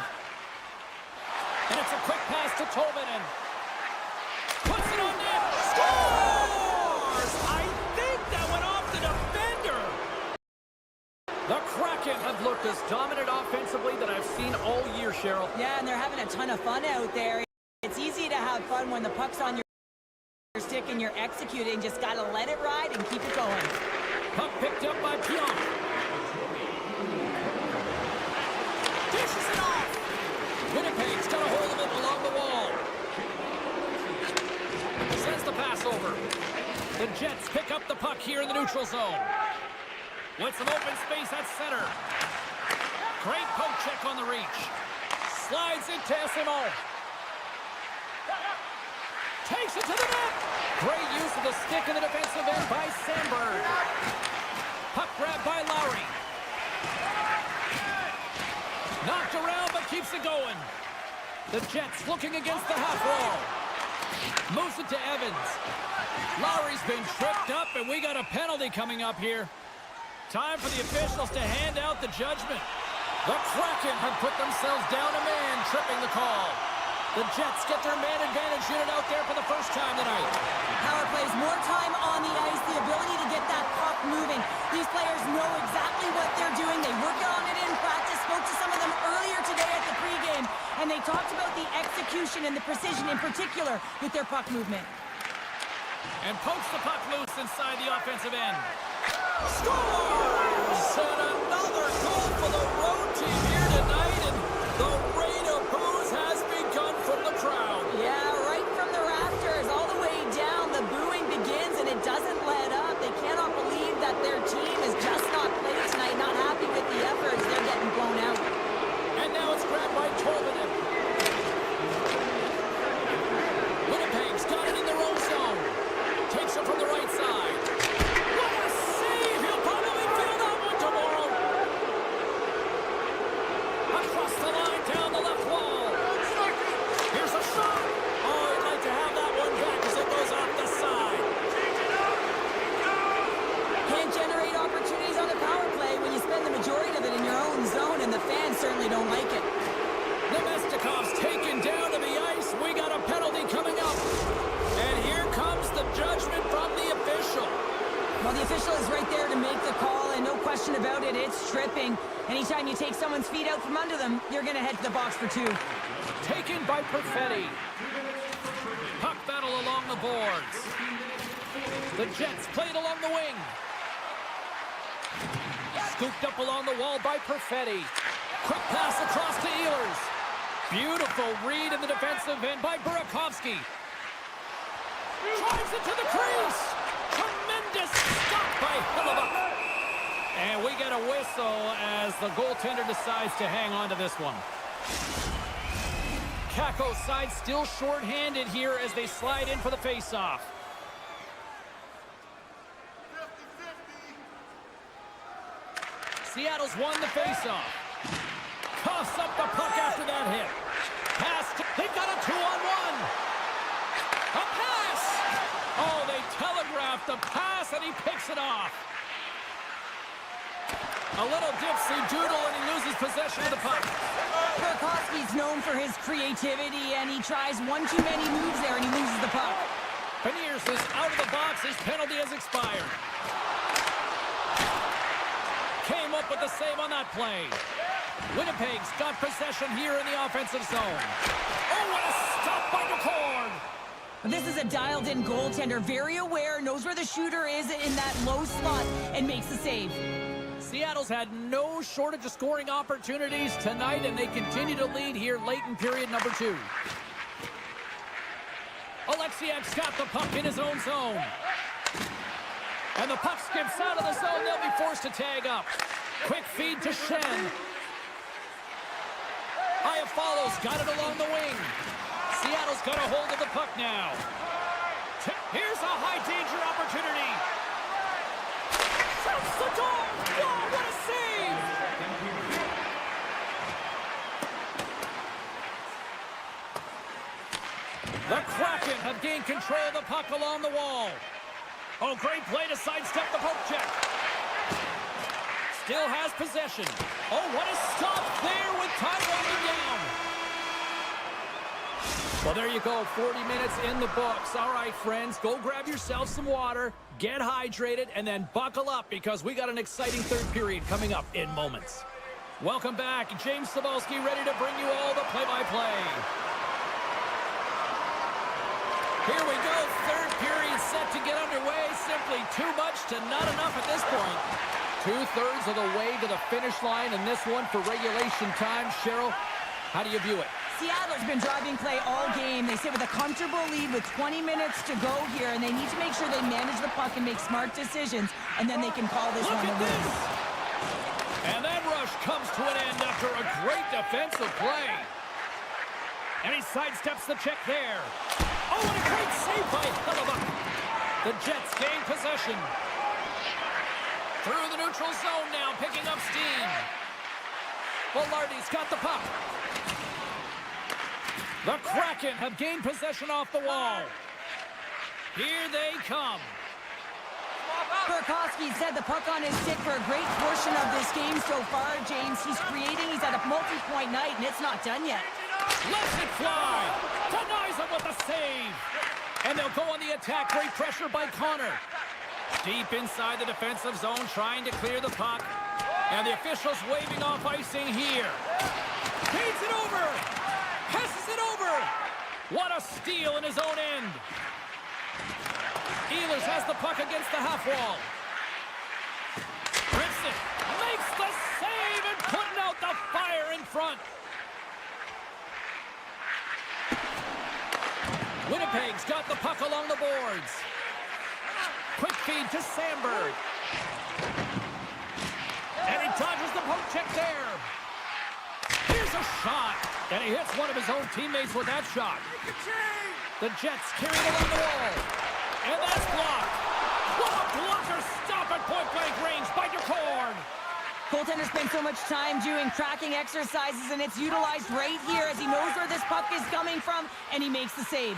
And it's a quick pass to Tolvanen. Puts it on net. Scores! I think that went off the defender. The Kraken have looked as dominant offensively that I've seen all year, Cheryl. Yeah, and they're having a ton of fun out there. It's easy to have fun when the puck's on your stick and you're executing. Just got to let it ride and keep it going. Puck picked up by Pion. Dishes it off. Winnipeg's got a hold of it along the wall. Sends the pass over. The Jets pick up the puck here in the neutral zone. With some open space at center. Great poke check on the reach. Slides it to SMO. Takes it to the net. Great use of the stick in the defensive end by Sandberg. Puck grab by Lowry. Knocked around but keeps it going. The Jets looking against the half wall. Moves it to Evans. Lowry's been tripped up and we got a penalty coming up here. Time for the officials to hand out the judgment. The Kraken have put themselves down a man, tripping the call. The Jets get their man advantage unit out there for the first time tonight. Power plays more time on the ice, the ability to get that puck moving. These players know exactly what they're doing. They work on it in practice. Spoke to some of them earlier today at the pregame, and they talked about the execution and the precision in particular with their puck movement. And pokes the puck loose inside the offensive end. Scores! And another goal for the road team here tonight, and the rain of boos has begun from the crowd. Yeah, right from the rafters all the way down, the booing begins and it doesn't let up. They cannot believe that their team is just not played tonight, not happy with the efforts. They're getting blown out. And now it's grabbed by Tolvanen. Winnipeg's got it in their own zone. Takes it from the right side. What a save! He'll probably about it. It's tripping. Anytime you take someone's feet out from under them, you're going to head to the box for 2. Taken by Perfetti. Puck battle along the boards. The Jets played along the wing. Scooped up along the wall by Perfetti. Quick pass across to Ehlers. Beautiful read in the defensive end by Burakovsky. Drives it to the crease. Tremendous stop by Hellebuyck. And we get a whistle as the goaltender decides to hang on to this one. Kakko's side still short-handed here as they slide in for the face-off. Seattle's won the face-off. Coughs up the puck after that hit. Pass. They've got a 2-on-1. A pass. Oh, they telegraphed the pass, and he picks it off. A little dipsy-doodle, and he loses possession of the puck. Burakovsky's known for his creativity, and he tries one too many moves there, and he loses the puck. Beniers is out of the box. His penalty has expired. Came up with the save on that play. Winnipeg's got possession here in the offensive zone. Oh, what a stop by McCord! This is a dialed-in goaltender, very aware, knows where the shooter is in that low slot, and makes the save. Seattle's had no shortage of scoring opportunities tonight, and they continue to lead here late in period number 2. Alexiak's got the puck in his own zone. And the puck skips out of the zone. They'll be forced to tag up. Quick feed to Shen. Iafallo's got it along the wing. Seattle's got a hold of the puck now. Here's a high-danger opportunity. Shoots the goal! Whoa, what a save! The Kraken have gained control of the puck along the wall. Oh, great play to sidestep the poke check. Still has possession. Oh, what a stop there with time running down. Well, there you go. 40 minutes in the books. All right, friends, go grab yourself some water, get hydrated, and then buckle up because we got an exciting third period coming up in moments. Welcome back. James Cybulski ready to bring you all the play-by-play. Here we go. Third period set to get underway. Simply too much to not enough at this point. 2/3 of the way to the finish line in this one for regulation time. Cheryl, how do you view it? Seattle's been driving play all game. They sit with a comfortable lead with 20 minutes to go here, and they need to make sure they manage the puck and make smart decisions, and then they can call this one a win. And that rush comes to an end after a great defensive play. And he sidesteps the check there. Oh, what a great save by Hellebuyck. The Jets gain possession. Through the neutral zone now, picking up steam. Velarde's got the puck. The Kraken have gained possession off the wall. Here they come. Burakovsky's had the puck on his stick for a great portion of this game so far, James. He's creating, he's had a multi-point night, and it's not done yet. Lets it fly. Denies him with the save. And they'll go on the attack. Great pressure by Connor. Deep inside the defensive zone, trying to clear the puck. And the officials waving off icing here. Feeds it over. Passes it over. What a steal in his own end. Ehlers has the puck against the half wall. Grisza makes the save and putting out the fire in front. Winnipeg's got the puck along the boards. Quick feed to Sandberg. And he dodges the poke check there. Here's a shot. And he hits one of his own teammates with that shot. The Jets carry it along the wall. And that's blocked. What a blocker stop at point-blank range by DeCord. Goaltender spent so much time doing tracking exercises, and it's utilized right here as he knows where this puck is coming from, and he makes the save.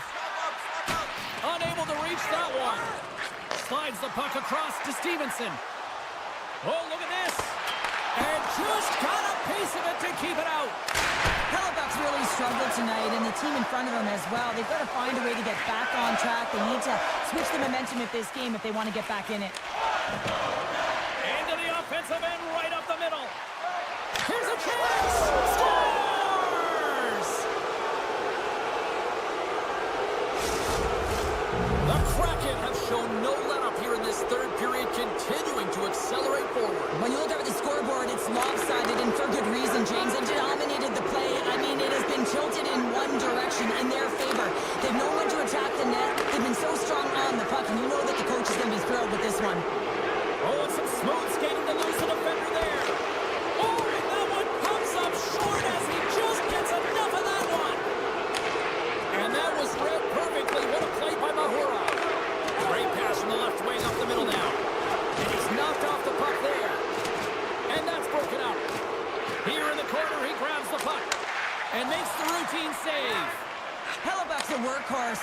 Unable to reach that one. Slides the puck across to Stevenson. Oh, look at this. And just got a piece of it to keep it out. Hellebuyck's really struggled tonight, and the team in front of him as well. They've got to find a way to get back on track. They need to switch the momentum of this game if they want to get back in it. Into the offensive end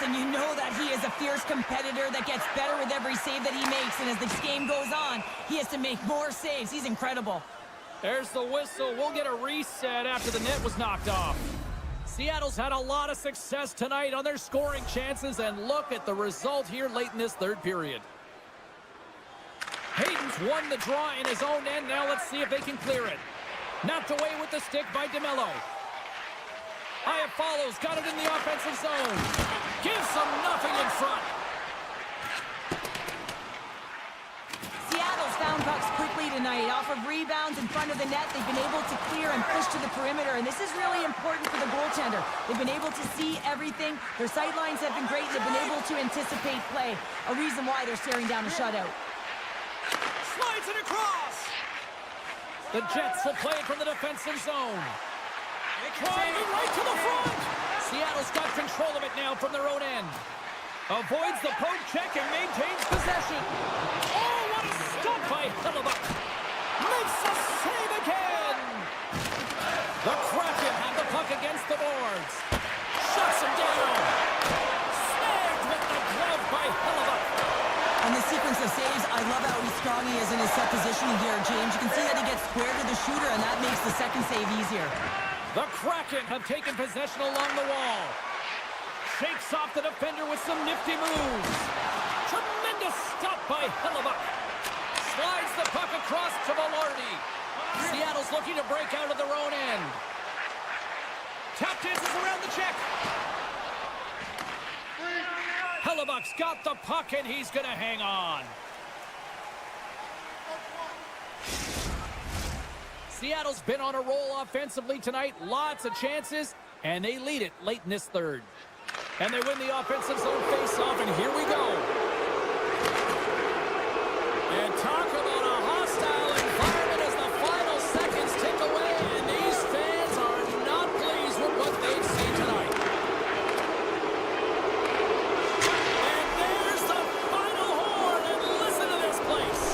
and you know that he is a fierce competitor that gets better with every save that he makes. And as this game goes on, he has to make more saves. He's incredible. There's the whistle. We'll get a reset after the net was knocked off. Seattle's had a lot of success tonight on their scoring chances, and look at the result here late in this third period. Hayden's won the draw in his own end. Now let's see if they can clear it. Knocked away with the stick by DeMello. Hyatt follows, got it in the offensive zone. Gives them nothing in front. Seattle's found pucks quickly tonight. Off of rebounds in front of the net, they've been able to clear and push to the perimeter, and this is really important for the goaltender. They've been able to see everything. Their sight lines have been great. They've been able to anticipate play. A reason why they're staring down a shutout. Slides it across. The Jets will play it from the defensive zone. Driving right to the front. Seattle's got control of it now from their own end. Avoids the poke check and maintains possession. Oh, what a stop by Hellebuck. Makes the save again. The Kraken have the puck against the boards. Shuts him down. Snagged with the glove by Hellebuck. On the sequence of saves, I love how strong he is in his set positioning here, James. You can see that he gets square to the shooter, and that makes the second save easier. The Kraken have taken possession along the wall. Shakes off the defender with some nifty moves. Tremendous stop by Hellebuck. Slides the puck across to Velarde. Seattle's looking to break out of their own end. Tap dances around the check. Hellebuck's got the puck, and he's going to hang on. Seattle's been on a roll offensively tonight. Lots of chances, and they lead it late in this third. And they win the offensive zone face-off, and here we go. And talk about a hostile environment as the final seconds tick away, and these fans are not pleased with what they've seen tonight. And there's the final horn, and listen to this place.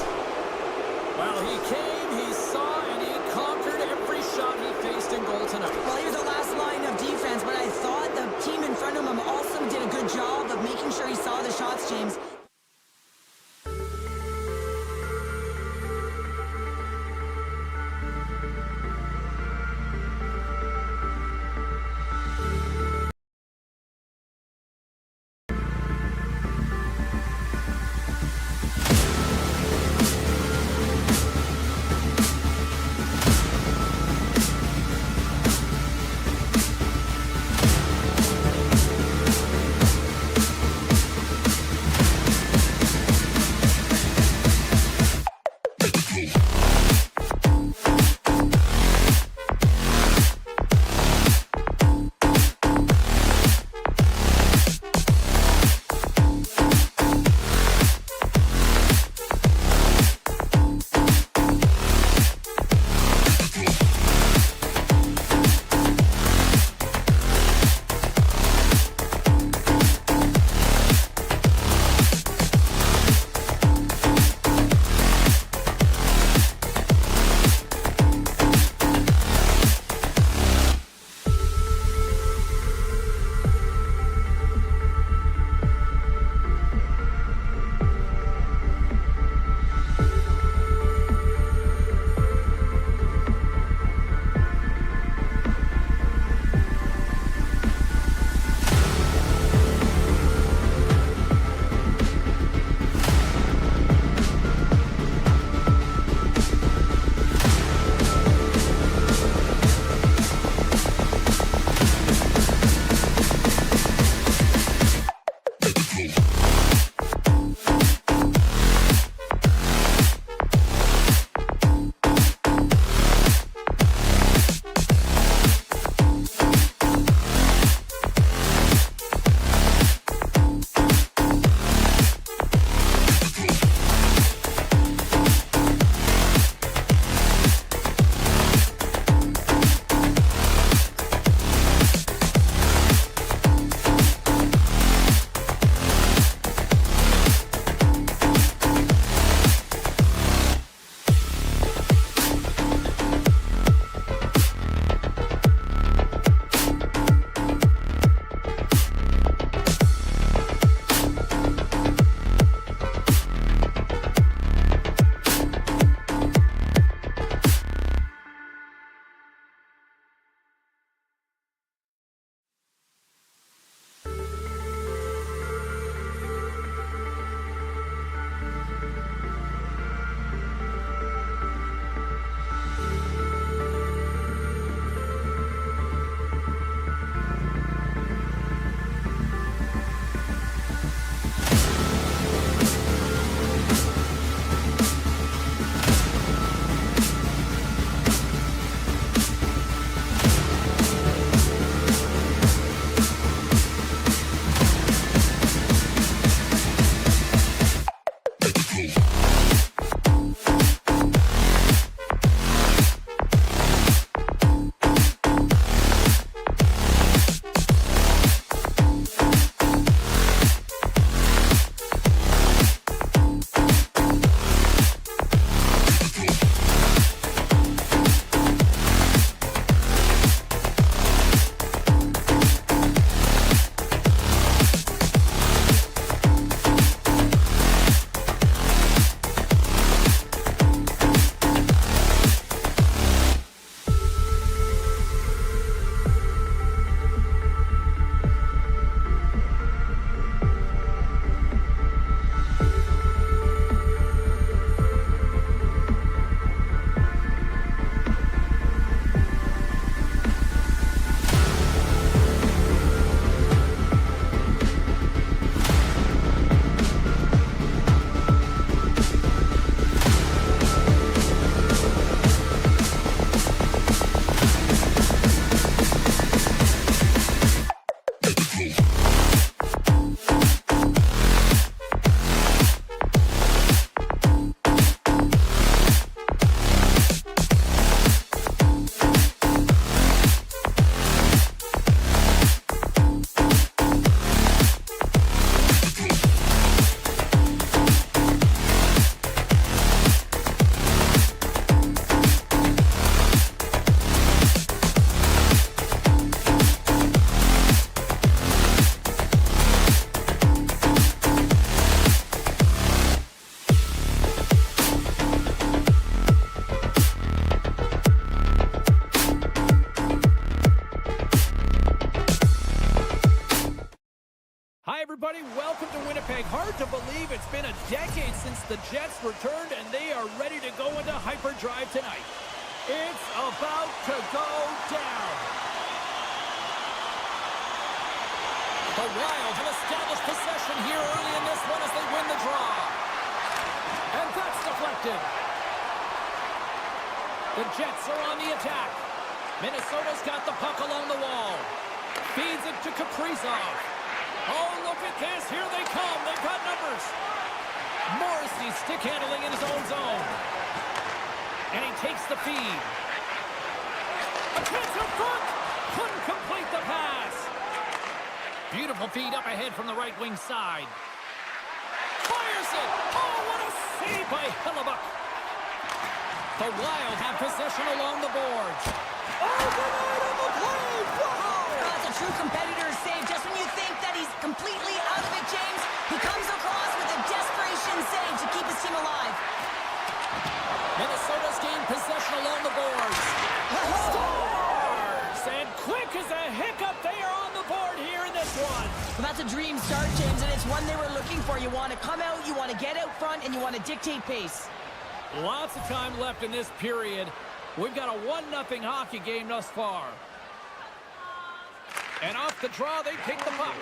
Well, he came, he saw, and he conquered every shot he faced in goal tonight. Well, he was the last line of defense, but I thought the team in front of him also did a good job of making sure he saw the shots, James. everybody. Welcome to Winnipeg. Hard to believe it's been a decade since the Jets returned, and they are ready to go into hyperdrive tonight. It's about to go down. The Wild have established possession here early in this one as they win the draw. And that's deflected. The Jets are on the attack. Minnesota's got the puck along the wall. Feeds it to Kaprizov. Oh, look at this. Here they come. They've got numbers. Morrissey stick handling in his own zone. And he takes the feed. A chance up front. Couldn't complete the pass. Beautiful feed up ahead from the right wing side. Fires it. Oh, what a save by Hellebuyck. The Wild have possession along the boards. Oh, denied on the play. Wow. That's a true competitor's save. Just when you think that he's completely out of it, James, he comes across with a desperation save to keep his team alive. Minnesota's gained possession along the boards. Scores! And quick as a hiccup, they are on the board here in this one. Well, that's a dream start, James, and it's one they were looking for. You want to come out, you want to get out front, and you want to dictate pace. Lots of time left in this period. We've got a 1-0 hockey game thus far. And off the draw, they pick the puck.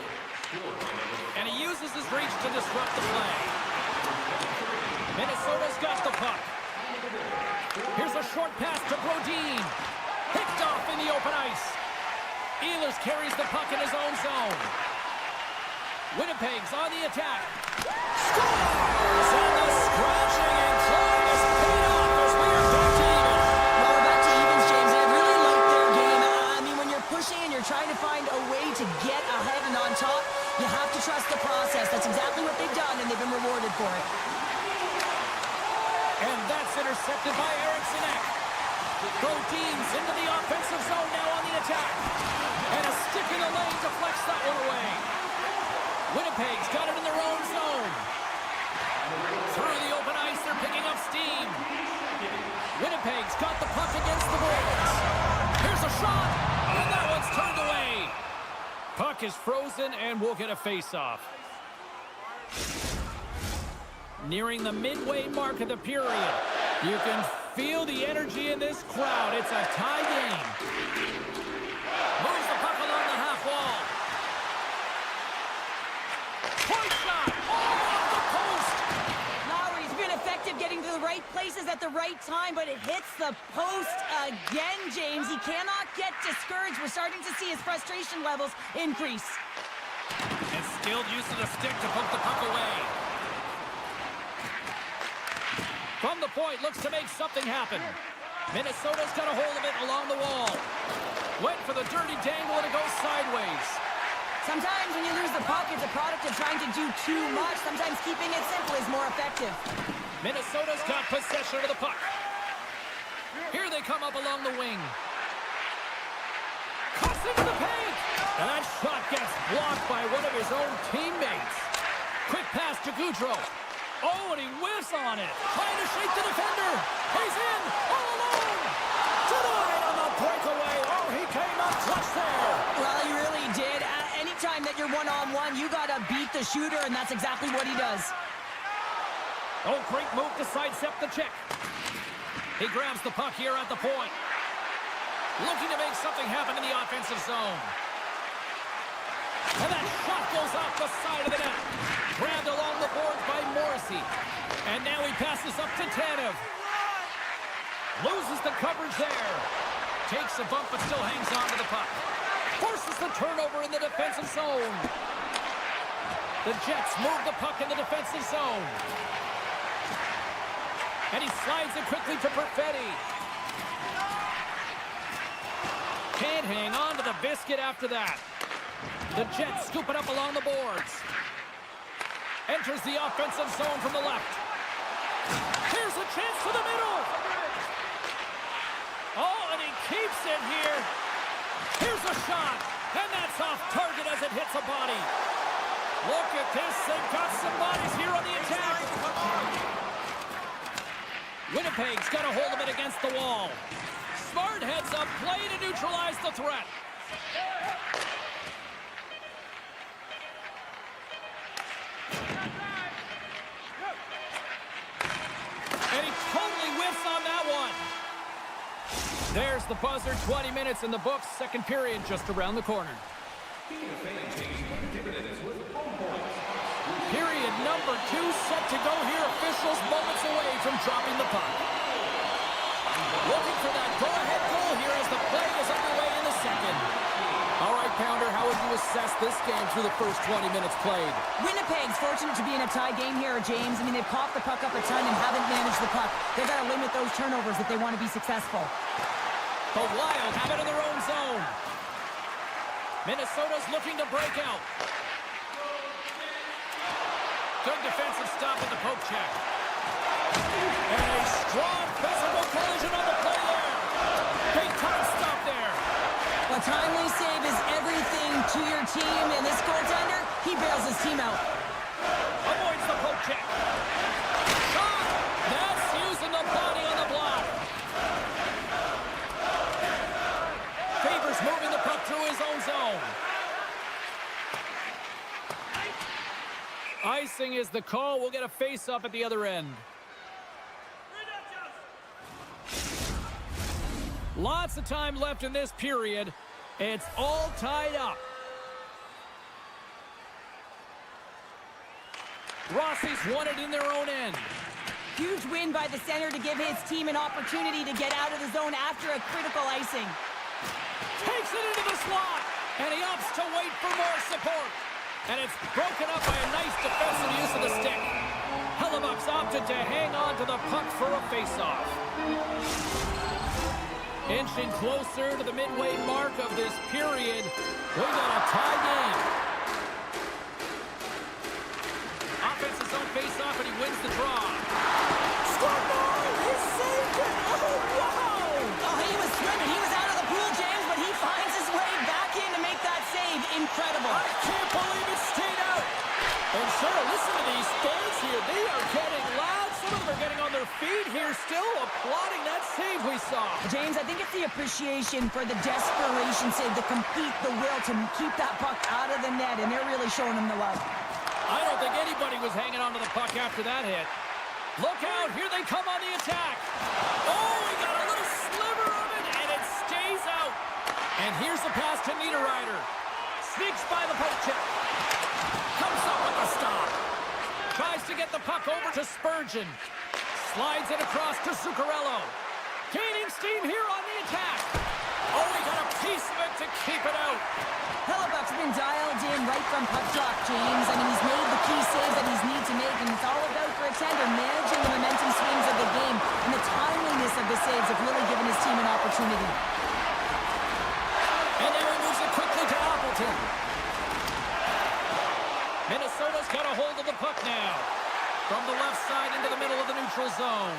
And he uses his reach to disrupt the play. Minnesota's got the puck. Here's a short pass to Brodin. Picked off in the open ice. Ehlers carries the puck in his own zone. Winnipeg's on the attack. Scores! And the scratching and clawing is paid off as we are back to even. Well, we're back to evens, James, and I really like their game. I mean, when you're pushing and you're trying to find a way to get ahead and on top, you have to trust the process. That's exactly what they've done, and they've been rewarded for it. And that's intercepted by Eriksson Ek. Brodin's into the offensive zone now on the attack. And a stick in the lane deflects that one away. Winnipeg's got it in their own zone. Through the open ice, they're picking up steam. Winnipeg's got the puck against the boards. Here's a shot, and that one's turned away. Puck is frozen, and we'll get a face-off. Nearing the midway mark of the period. You can feel the energy in this crowd. It's a tie game. Moves the puck along the half wall. Point shot! Oh, off the post! Lowry's been effective getting to the right places at the right time, but it hits the post again, James. He cannot get discouraged. We're starting to see his frustration levels increase. And skilled use of the stick to poke the puck away. From the point, looks to make something happen. Minnesota's got a hold of it along the wall. Went for the dirty dangle and it goes sideways. Sometimes when you lose the puck, it's a product of trying to do too much. Sometimes keeping it simple is more effective. Minnesota's got possession of the puck. Here they come up along the wing. Cuts into the paint. And that shot gets blocked by one of his own teammates. Quick pass to Gaudreau. Oh, and he whiffs on it. Trying to shake the defender. He's in. All alone. Denied on the breakaway. Oh, he came up clutch there. Well, he really did. Anytime that you're one-on-one, you got to beat the shooter, and that's exactly what he does. Oh, great move to sidestep the check. He grabs the puck here at the point. Looking to make something happen in the offensive zone. And that shot goes off the side of the net. Grabbed along the boards by Morrissey. And now he passes up to Tanev. Loses the coverage there. Takes a bump but still hangs on to the puck. Forces the turnover in the defensive zone. The Jets move the puck in the defensive zone. And he slides it quickly to Perfetti. Can't hang on to the biscuit after that. The Jets scoop it up along the boards. Enters the offensive zone from the left. Here's a chance to the middle. Oh, and he keeps it here. Here's a shot. And that's off target as it hits a body. Look at this. They've got some bodies here on the attack. Winnipeg's got a hold of it against the wall. Smart heads up play to neutralize the threat. There's the buzzer. 20 minutes in the books. Second period just around the corner. Period number 2 set to go here. Officials moments away from dropping the puck. Looking for that go-ahead goal here as the play is underway in the second. All right, Pounder, how would you assess this game through the first 20 minutes played? Winnipeg's fortunate to be in a tie game here, James. I mean, they've coughed the puck up a ton and haven't managed the puck. They've got to limit those turnovers if they want to be successful. The Wild have it in their own zone. Minnesota's looking to break out. Good defensive stop at the poke check. And a strong physical collision on the play there. Big time stop there. A timely save is everything to your team, and this goaltender, he bails his team out. Avoids the poke check. Shot! That's using the body on the block. Favors moving the puck through his own zone. Icing is the call. We'll get a face-off at the other end. Lots of time left in this period. It's all tied up. Rossi's won it in their own end. Huge win by the center to give his team an opportunity to get out of the zone after a critical icing. Takes it into the slot, and he opts to wait for more support. And it's broken up by a nice defensive use of the stick. Hellebuck's opted to hang on to the puck for a face-off. Inching closer to the midway mark of this period. We got a tie game. Offense's own face-off, and he wins the draw. Score ball! He saved it! Oh, wow! Oh, he was swimming. He was out of the pool, James, but he finds his way back in to make that save. Incredible. I can't believe it stayed out. And sure, listen to these fans here. They are getting loud. Some of them are getting on their feet here, still applauding that save we saw. James, I think it's the appreciation for the desperation save, the compete, the will to keep that puck out of the net, and they're really showing him the love. I don't think anybody was hanging on to the puck after that hit. Look out, here they come on the attack. Oh, he got a little sliver of it, and it stays out. And here's the pass to Niederreiter. Sneaks by the poke check. Comes up with the stop. Tries to get the puck over to Spurgeon. Slides it across to Zuccarello. Gaining steam here on the attack. Oh, he got a piece of it to keep it out. Hellebuck's been dialed in right from puck drop, James. I mean, he's made the key saves that he's need to make, and it's all about for a tender managing the momentum swings of the game, and the timeliness of the saves have really given his team an opportunity. And then he moves it quickly to Appleton. Minnesota's got a hold of the puck now. From the left side into the middle of the neutral zone.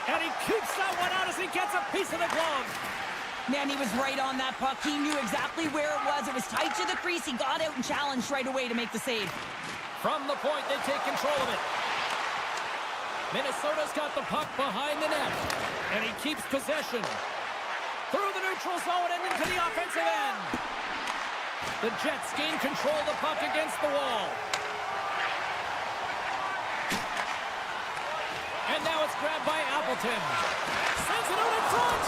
And he keeps that one out as he gets a piece of the glove. Man, he was right on that puck. He knew exactly where it was. It was tight to the crease. He got out and challenged right away to make the save. From the point, they take control of it. Minnesota's got the puck behind the net. And he keeps possession. Through the neutral zone and into the offensive end. The Jets gain control of the puck against the wall. And now it's grabbed by Appleton. Sends it out in front.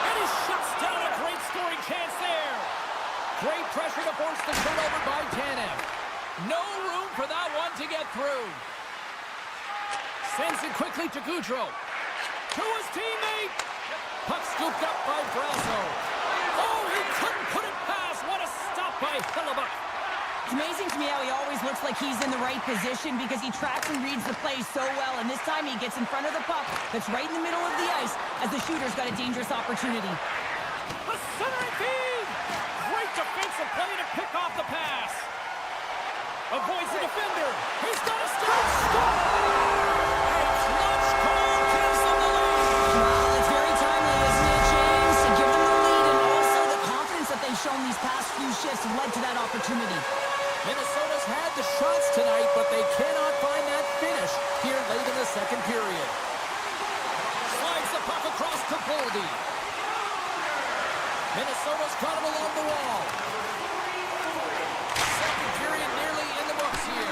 And he shuts down a great scoring chance there. Great pressure to force the turnover by Tanev. No room for that one to get through. Sends it quickly to Gaudreau. To his teammate. Puck scooped up by Brasso. Oh, he couldn't put it past. What a stop by Hellebuck. It's amazing to me how he always looks like he's in the right position because he tracks and reads the play so well. And this time he gets in front of the puck that's right in the middle of the ice as the shooter's got a dangerous opportunity. A centering feed! Great defensive play to pick off the pass. Avoids the defender. He's got a stop. Score! A clutch goal gives them the lead. Well, it's very timely, isn't it, James? To give them the lead and also the confidence that they've shown these past few shifts led to that opportunity. Minnesota's had the shots tonight, but they cannot find that finish here late in the second period. Slides the puck across to Boldy. Minnesota's got him along the wall. Second period nearly in the books here.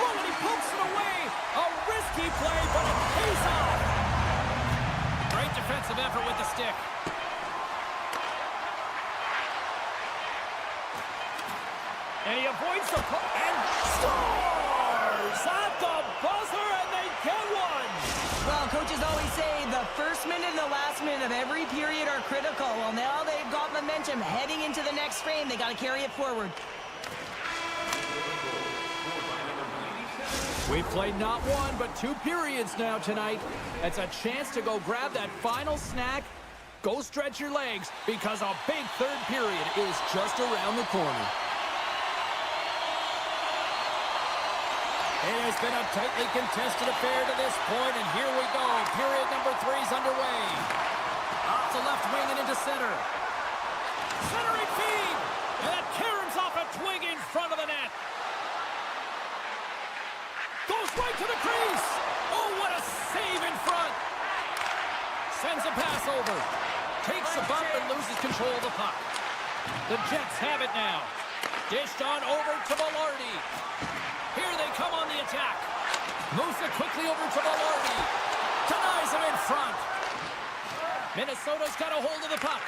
Oh, and he pumps it away. A risky play, but it pays off. Great defensive effort with the stick. And he avoids the puck and scores at the buzzer, and they get one. Well, coaches always say the first minute and the last minute of every period are critical. Well, now they've got momentum heading into the next frame. They got to carry it forward. We've played not one, but 2 periods now tonight. It's a chance to go grab that final snack. Go stretch your legs, because a big third period is just around the corner. It has been a tightly contested affair to this point, and here we go. Period number 3 is underway. Off the left wing and into center. Centering feed! And that caroms off a twig in front of the net. Goes right to the crease! Oh, what a save in front! Sends a pass over. Takes a bump and loses control of the puck. The Jets have it now. Dished on over to Velarde. Here they come on the attack. Moves it quickly over to Velarde. Denies him in front. Minnesota's got a hold of the puck.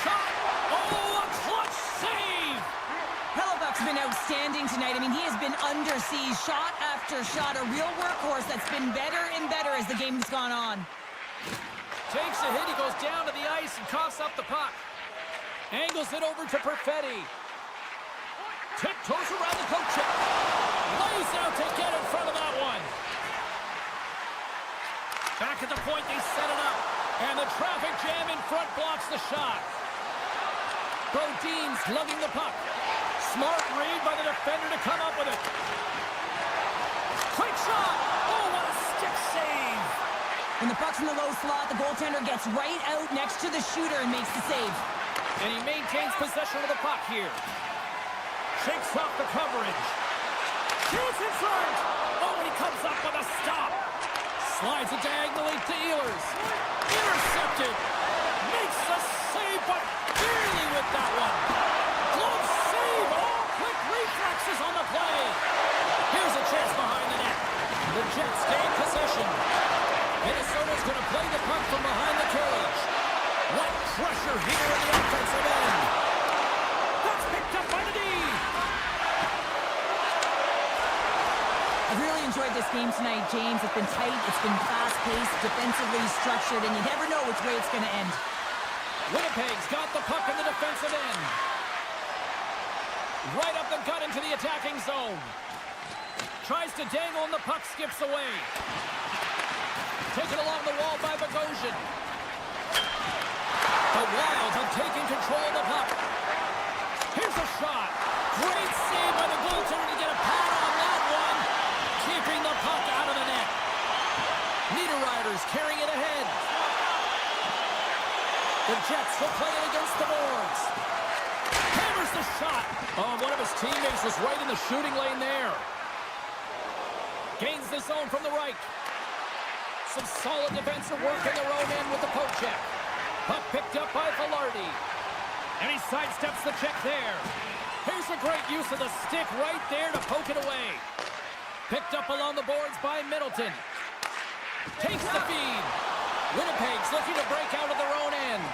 Shot! Oh, a clutch save! Hellebuck's been outstanding tonight. I mean, he has been under siege, shot after shot. A real workhorse that's been better and better as the game's gone on. Takes a hit, he goes down to the ice and coughs up the puck. Angles it over to Perfetti. Tiptoes around the coach check. Lays out to get in front of that one. Back at the point, they set it up. And the traffic jam in front blocks the shot. Brodin's lugging the puck. Smart read by the defender to come up with it. Quick shot! Oh, what a stick save! When the puck's in the low slot, the goaltender gets right out next to the shooter and makes the save. And he maintains possession of the puck here. Shakes off the coverage. Shoots in front! Oh, and he comes up with a stop. Slides it diagonally to Ehlers. Intercepted. Makes the save, but barely with that one. Glove save. Oh, quick reflexes on the play. Here's a chance behind the net. The Jets gain possession. Minnesota's going to play the puck from behind the cage. What pressure here in the offensive end. That's picked up by the D. I've really enjoyed this game tonight, James. It's been tight, it's been fast-paced, defensively structured, and you never know which way it's going to end. Winnipeg's got the puck in the defensive end. Right up the gut into the attacking zone. Tries to dangle and the puck skips away. Taken along the wall by Bogosian. The Wild have taken control of the puck. Here's a shot. Great save by the goaltender to get a pad on that one. Keeping the puck out of the net. Niederreiter's carrying it ahead. The Jets will play it against the boards. Hammers the shot. Oh, one of his teammates was right in the shooting lane there. Gains the zone from the right. Some solid defensive work in their own end with the poke check. Puck picked up by Velarde. And he sidesteps the check there. Here's a great use of the stick right there to poke it away. Picked up along the boards by Middleton. Takes the feed. Winnipeg's looking to break out of their own end.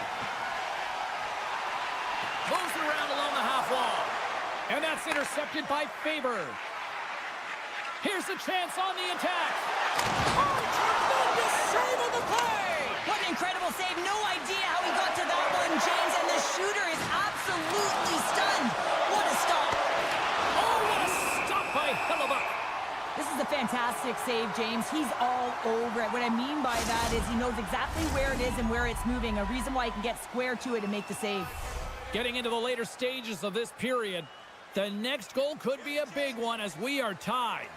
Moves it around along the half wall. And that's intercepted by Faber. Here's a chance on the attack. Oh, tremendous save on the play! What an incredible save. No idea how he got to that one, James, and the shooter is absolutely stunned. What a stop. Oh, what a stop by Hellebuck. This is a fantastic save, James. He's all over it. What I mean by that is he knows exactly where it is and where it's moving, a reason why he can get square to it and make the save. Getting into the later stages of this period, the next goal could be a big one as we are tied.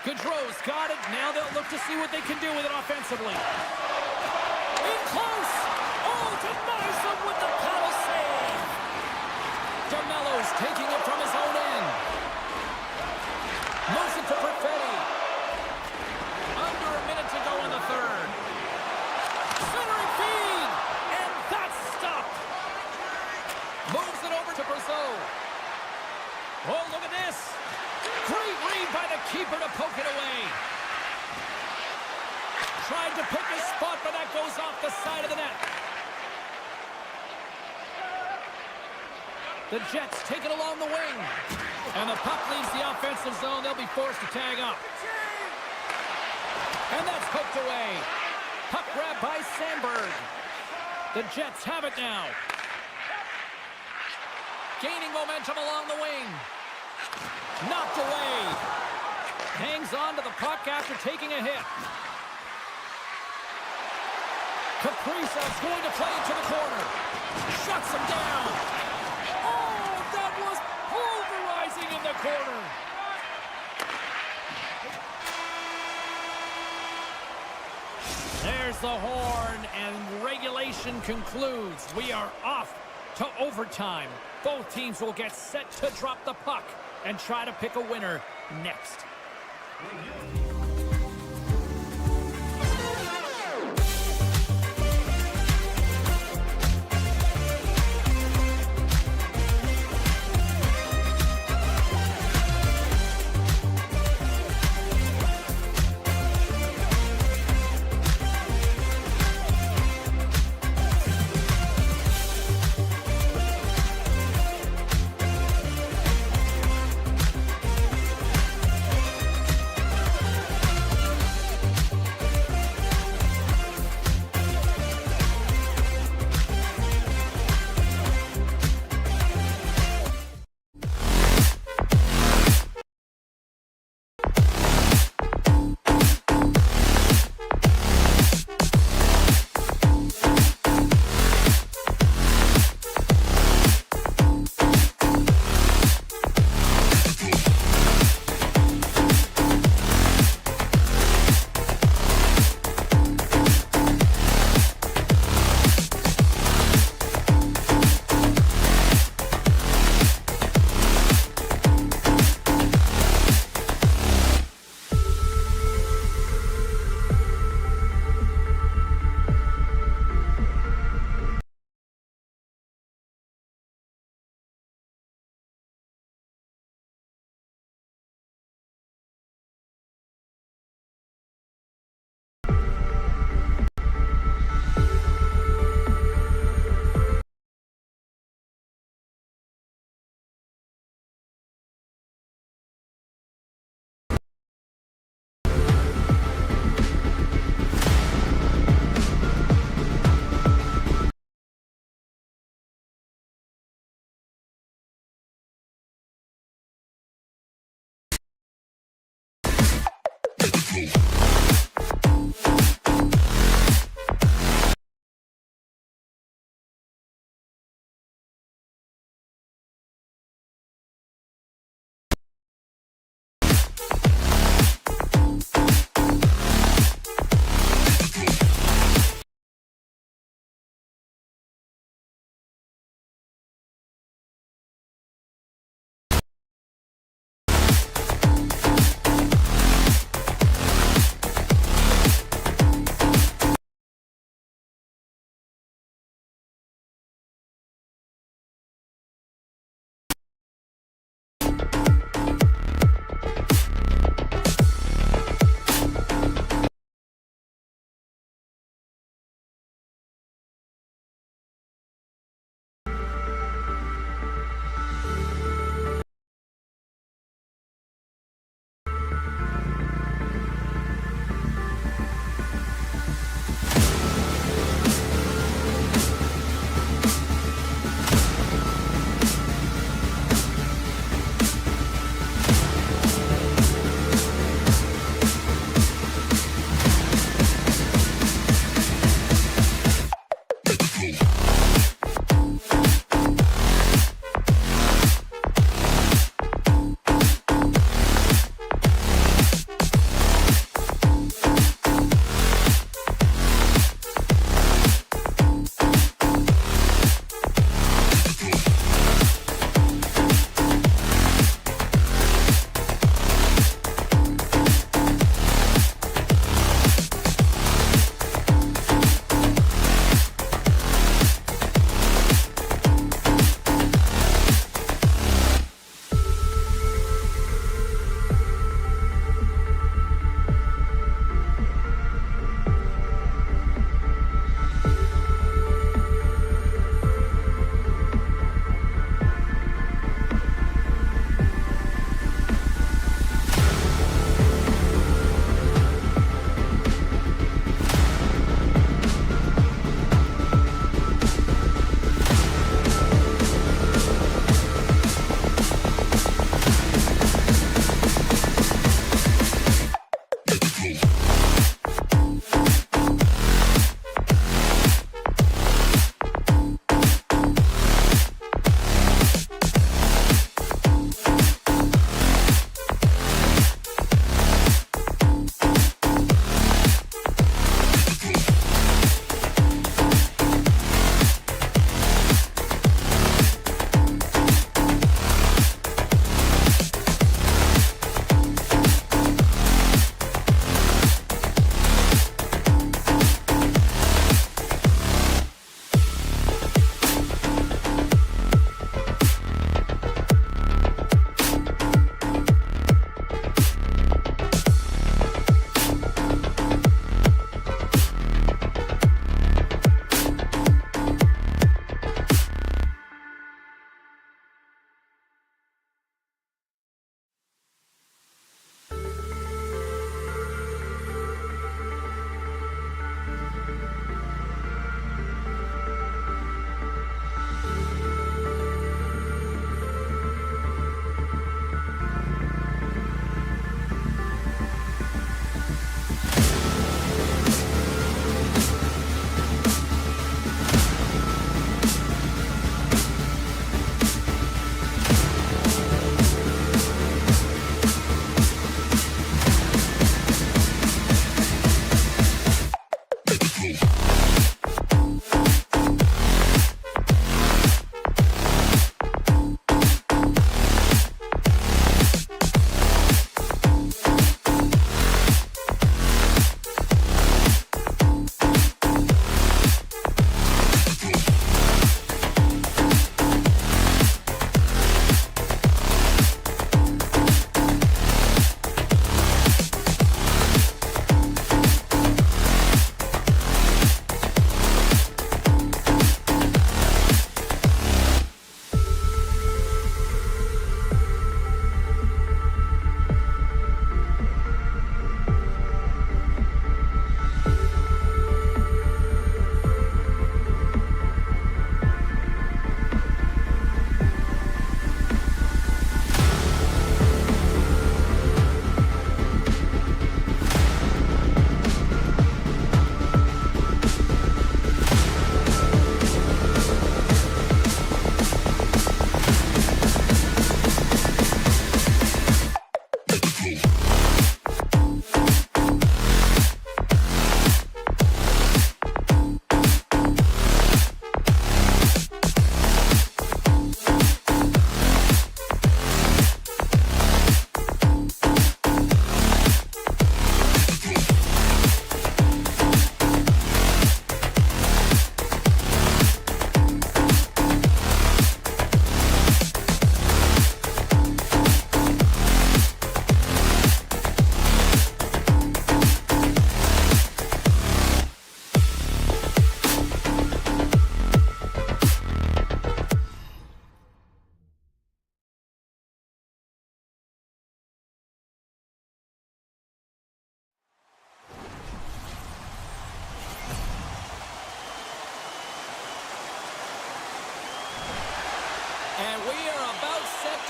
Gaudreau's got it. Now they'll look to see what they can do with it offensively. In close. Oh, denies him with the paddle save. DeMello's taking it from his own end. Moves it to Perfetti. Under a minute to go in the third. Centering feed. And that's stopped. Moves it over to Grisza. Oh, look at this. Great read by the keeper to poke it away. Tried to pick his spot, but that goes off the side of the net. The Jets take it along the wing. And the puck leaves the offensive zone. They'll be forced to tag up. And that's hooked away. Puck grab by Sandberg. The Jets have it now. Gaining momentum along the wing. Knocked away. Hangs on to the puck after taking a hit. Grisza's going to play it to the corner. Shuts him down. Oh, that was pulverizing in the corner. There's the horn, and regulation concludes. We are off to overtime. Both teams will get set to drop the puck and try to pick a winner next.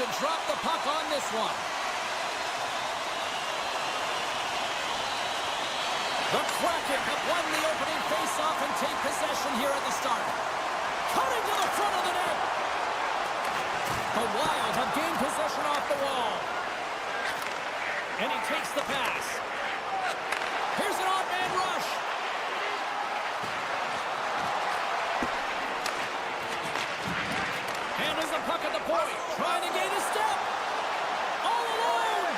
to drop the puck on this one. The Kraken have won the opening face-off and take possession here at the start. Cutting to the front of the net. The Wild have gained possession off the wall. And he takes the pass. Here's an off-man rush. Handles the puck at the point. Trying to gain a step. All alone.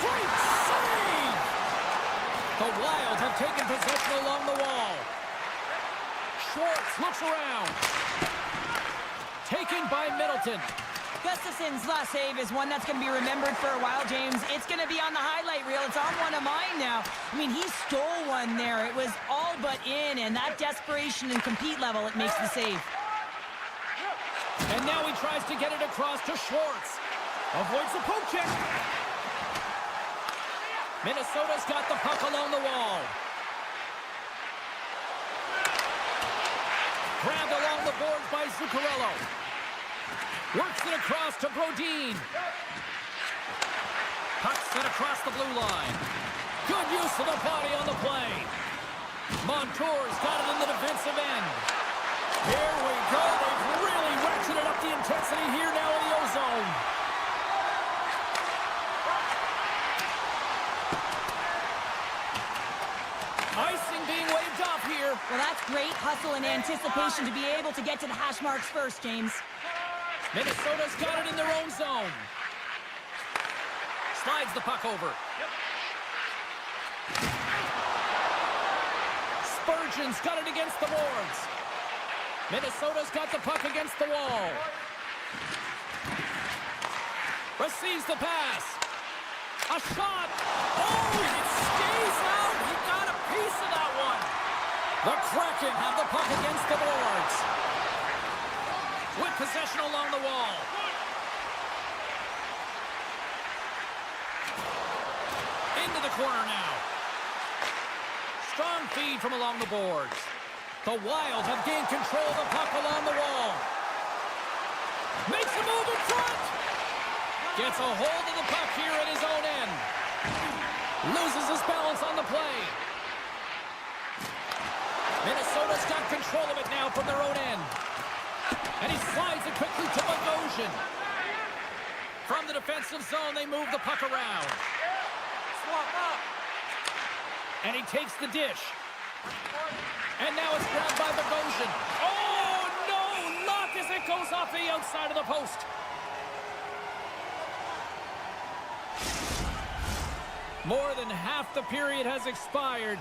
Great save. The Wild have taken possession along the wall. Schwartz looks around. Taken by Middleton. Gustafson's last save is one that's going to be remembered for a while, James. It's going to be on the highlight reel. It's on one of mine now. I mean, he stole one there. It was all but in, and that desperation and compete level, it makes the save. And now he tries to get it across to Schwartz. Avoids the poke check. Minnesota's got the puck along the wall. Grabbed along the boards by Zuccarello. Works it across to Brodin. Puck sent across the blue line. Good use of the body on the play. Montour's got it in the defensive end. Here we go. They've really ratcheted up the intensity here now in the O-zone. Icing being waved off here. Well, that's great hustle and anticipation to be able to get to the hash marks first, James. Minnesota's got it in their own zone. Slides the puck over. Spurgeon's got it against the boards. Minnesota's got the puck against the wall. Receives the pass. A shot. Oh, it stays out. He got a piece of that one. The Kraken have the puck against the boards. With possession along the wall. Into the corner now. Strong feed from along the boards. The Wild have gained control of the puck along the wall. Makes a move in front. Gets a hold of the puck here at his own end. Loses his balance on the play. Minnesota's got control of it now from their own end. And he slides it quickly to Bogosian. From the defensive zone, they move the puck around. Swap up. And he takes the dish. And now it's grabbed by Bogosian. Oh, no! Knock as it goes off the outside of the post. More than half the period has expired.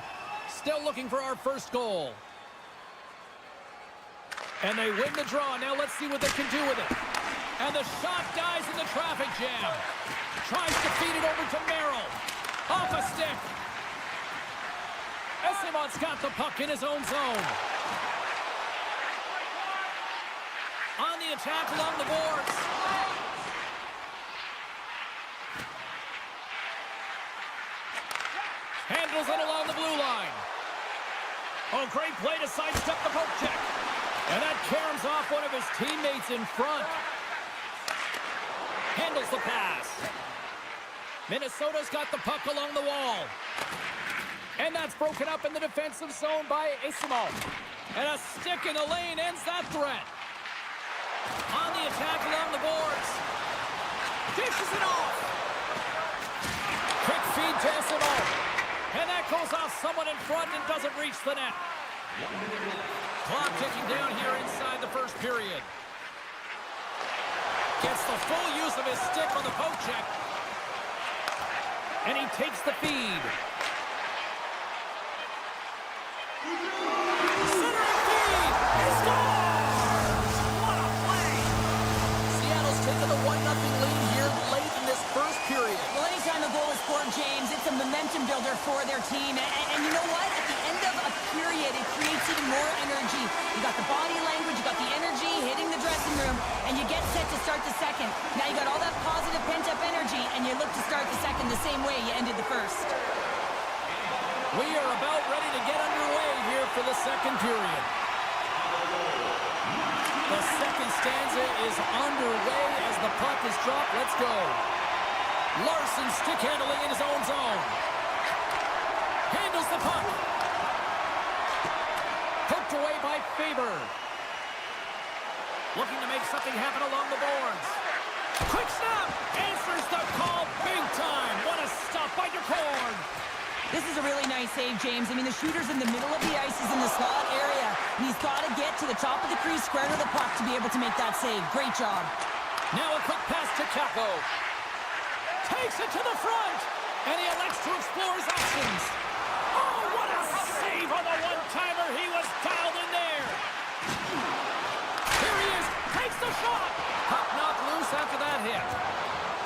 Still looking for our first goal. And they win the draw. Now let's see what they can do with it. And the shot dies in the traffic jam. Tries to feed it over to Merrill. Off a stick. Esimon's got the puck in his own zone. On the attack along the boards. Handles it along the blue line. Oh, great play to sidestep the poke check. And that caroms off one of his teammates in front. Handles the pass. Minnesota's got the puck along the wall. And that's broken up in the defensive zone by Esimon. And a stick in the lane ends that threat. On the attack along the boards. Dishes it off. Quick feed to Esimon. And that goes off someone in front and doesn't reach the net. Clock ticking down here inside the first period. Gets the full use of his stick on the poke check. And he takes the feed. Centering feed! He scores! What a play! Seattle's taken the 1-0 lead here late in this first period. Well, anytime a goal is scored, James, it's a momentum builder for their team. And you know what? At the end of a period, it creates even more energy. You got the body language, you got the energy hitting the dressing room, and you get set to start the second. Now you got all that positive pent-up energy, and you look to start the second the same way you ended the first. We are about ready to get underway here for the second period. The second stanza is underway as the puck is dropped. Let's go. Larson stick handling in his own zone. Handles the puck. Poked away by Faber. Looking to make something happen along the boards. Quick snap. Answers the call big time. What a stop by DeCorn. This is a really nice save, James. I mean, the shooter's in the middle of the ice. He's in the slot area. And he's got to get to the top of the crease, square to the puck to be able to make that save. Great job. Now a quick pass to Capo. Takes it to the front. And he elects to explore his options. Oh, what a save on the one-timer. He was dialed in there. Here he is. Takes the shot. Puck knocked loose after that hit.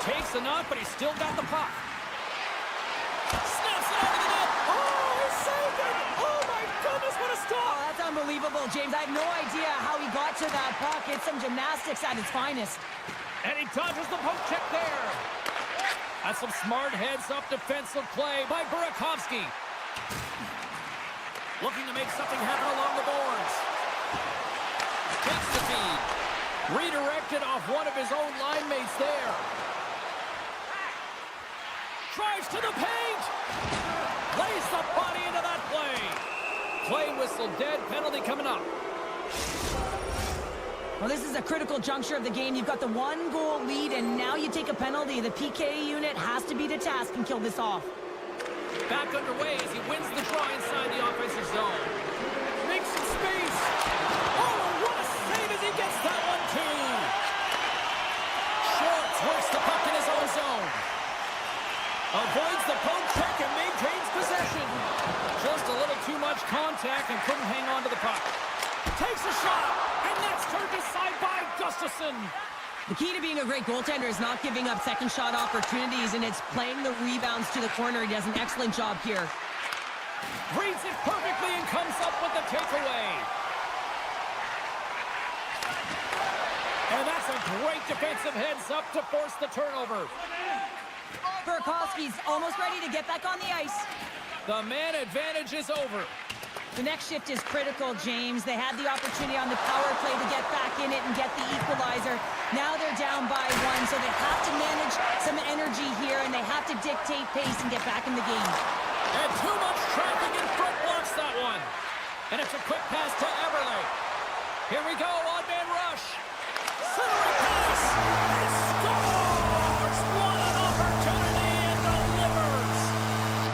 Takes the knock, but he's still got the puck. Snaps it over the net. Oh, he saved it. Oh, my goodness, what a Oh, stop. that's unbelievable, James. I have no idea how he got to that puck. It's some gymnastics at its finest. And he dodges the poke check there. That's some smart heads-up defensive play by Burakovsky. Looking to make something happen along the boards. Takes the feed. Redirected off one of his own line mates there. Drives to the paint. Lays the body into that play. Play whistle dead. Penalty coming up. Well, this is a critical juncture of the game. You've got the one-goal lead, and now you take a penalty. The PK unit has to be to task and kill this off. Back underway as he wins the draw inside the offensive zone. Makes some space. Oh, what a save as he gets that one, too. Schwartz works the puck in his own zone. Avoids the poke check and maintains possession. Just a little too much contact and couldn't hang on to the puck. Takes a shot, and that's turned aside by Gustafsson. The key to being a great goaltender is not giving up second shot opportunities, and it's playing the rebounds to the corner. He does an excellent job here. Reads it perfectly and comes up with the takeaway. And that's a great defensive heads-up to force the turnover. Burakovsky's almost ready to get back on the ice. The man advantage is over. The next shift is critical, James. They had the opportunity on the power play to get back in it and get the equalizer. Now they're down by one, so they have to manage some energy here, and they have to dictate pace and get back in the game. And too much traffic in front blocks that one. And it's a quick pass to Everly. Here we go, odd-man rush. Centering pass. He scores! What an opportunity and delivers.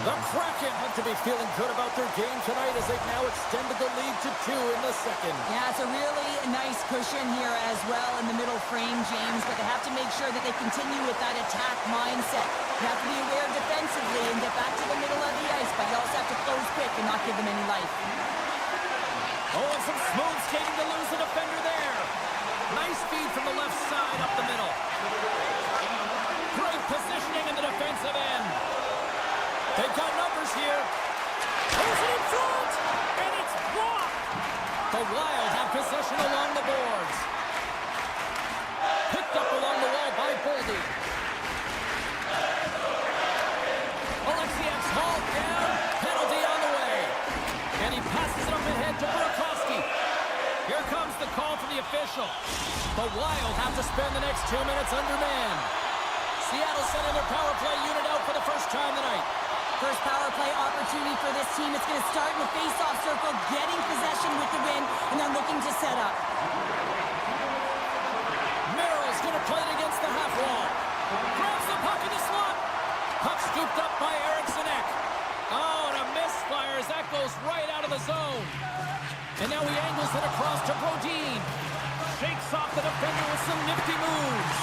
The Kraken have to be feeling good about their game tonight as they've now extended the lead to 2 in the second. Yeah, it's a really nice cushion here as well in the middle frame, James, but they have to make sure that they continue with that attack mindset. You have to be aware defensively and get back to the middle of the ice, but you also have to close quick and not give them any life. Oh, and some smooth skating to lose the defender there. Nice feed from the left side up the middle. Great positioning in the defensive end. They've got numbers here. Pulls it in front, and it's blocked. The Wild have possession along the boards. Picked up along the wall by Boldy. Alexiev's hauled down. Penalty on the way. And he passes it up ahead to Burakovsky. Here comes the call from the official. The Wild have to spend the next 2 minutes undermanned. Seattle sending their power play unit out for the first time tonight. First power play opportunity for this team. It's going to start in the face-off circle, getting possession with the win, and then looking to set up. Merrill's going to play it against the half wall. Grabs the puck in the slot. Puck scooped up by Eriksson Ek. Oh, and a misfire as that goes right out of the zone. And now he angles it across to Brodin. Shakes off the defender with some nifty moves.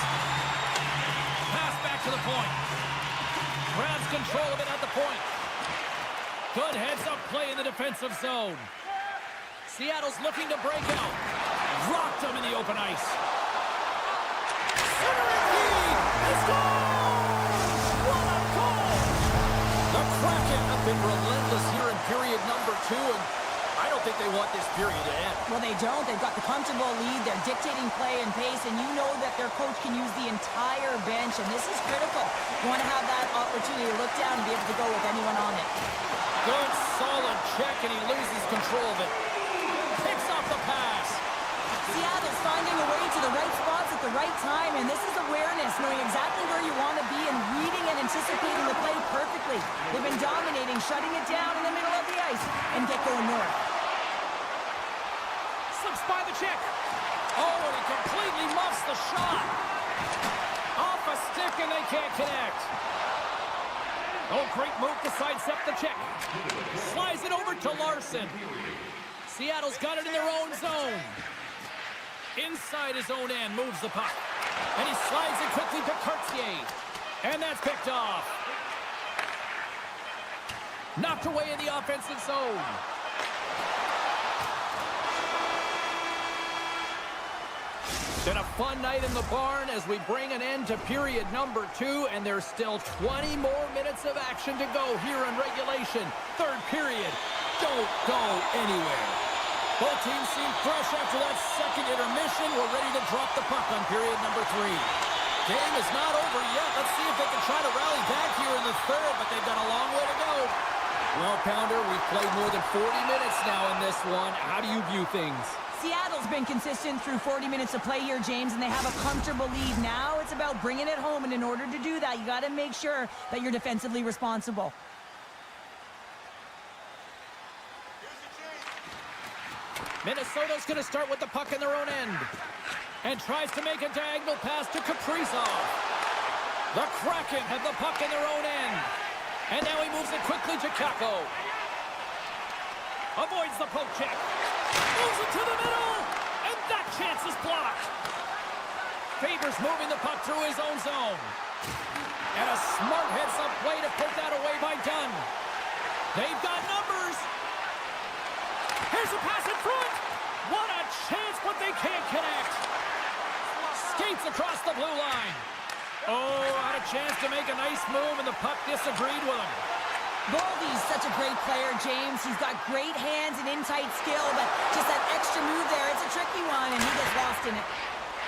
Pass back to the point. Grabs control of it at the point. Good heads-up play in the defensive zone. Seattle's looking to break out. Rocked him in the open ice. Centering feed. He scores! What a goal! The Kraken have been relentless here in period number 2, and I don't think they want this period to end. Well, they don't. They've got the comfortable lead. They're dictating play and pace, and you know that their coach can use the entire bench, and this is critical. You want to have that opportunity to look down and be able to go with anyone on it. Good, solid check, and he loses control of it. Picks up the pass. Seattle's finding the right time, and this is awareness, knowing exactly where you want to be and reading and anticipating the play perfectly. They've been dominating, shutting it down in the middle of the ice, and get going north. Slips by the check. Oh, and he completely muffs the shot. Off a stick, and they can't connect. Oh, great move to sidestep the check. Slides it over to Larson. Seattle's got it in their own zone. Inside his own end, moves the puck. And he slides it quickly to Cartier. And that's picked off. Knocked away in the offensive zone. Been a fun night in the barn as we bring an end to period number 2, and there's still 20 more minutes of action to go here in regulation. Third period. Don't go anywhere. Both teams seem fresh after that second intermission. We're ready to drop the puck on period number 3. Game is not over yet. Let's see if they can try to rally back here in the third, but they've got a long way to go. Well, Pounder, we've played more than 40 minutes now in this one. How do you view things? Seattle's been consistent through 40 minutes of play here, James, and they have a comfortable lead. Now it's about bringing it home, and in order to do that, you got to make sure that you're defensively responsible. Minnesota's going to start with the puck in their own end and tries to make a diagonal pass to Kaprizov. The Kraken have the puck in their own end, and now he moves it quickly to Kako. Avoids the poke check. Moves it to the middle, and that chance is blocked. Favors moving the puck through his own zone. And a smart heads-up play to put that away by Dunn. They've got numbers. Here's a pass in front. What a chance, but they can't connect. Skates across the blue line. Oh, had a chance to make a nice move, and the puck disagreed with him. Goldie's such a great player, James. He's got great hands and in-tight skill, but just that extra move there, it's a tricky one, and he gets lost in it.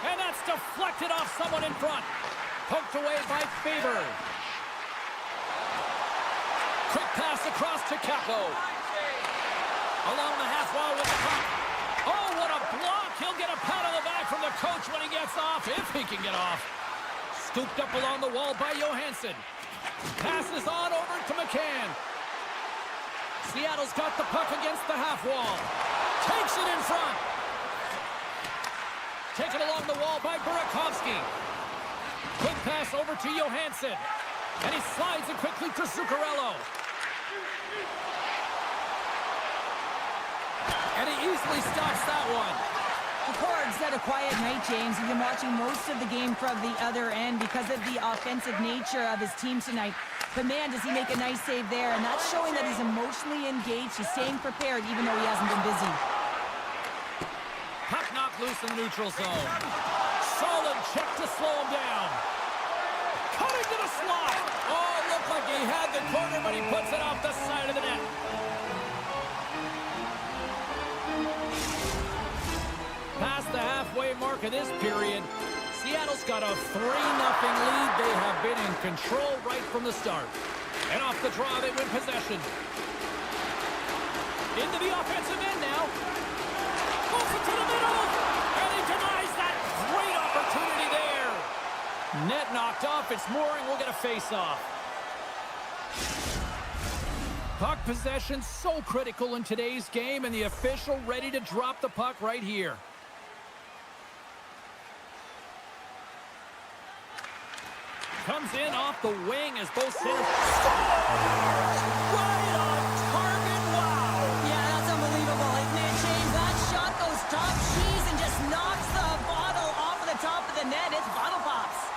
And that's deflected off someone in front. Poked away by Faber. Quick pass across to Kako. Along the half wall with the puck. Oh, what a block. He'll get a pat on the back from the coach when he gets off, if he can get off. Scooped up along the wall by Johansson. Passes on over to McCann. Seattle's got the puck against the half wall. Takes it in front. Taken along the wall by Burakovsky. Quick pass over to Johansson. And he slides it quickly to Zuccarello. And he easily stops that one. McCord's had a quiet night, James. He's been watching most of the game from the other end because of the offensive nature of his team tonight. But man, does he make a nice save there, and that's showing that he's emotionally engaged. He's staying prepared even though he hasn't been busy. Puck knocked loose in the neutral zone. Solid check to slow him down. Coming to the slot. Oh, looked like he had the corner, but he puts it off the side of the net. Past the halfway mark of this period, Seattle's got a 3-0 lead. They have been in control right from the start. And off the draw, they win possession. Into the offensive end now. Moves it to the middle. And he denies that great opportunity there. Net knocked off. It's Mooring. We'll get a face-off. Puck possession so critical in today's game, and the official ready to drop the puck right here. Comes in off the wing as both centers. Right on target, wow! Yeah, that's unbelievable, isn't it, James? That shot goes top cheese and just knocks the bottle off of the top of the net. It's bottle pops.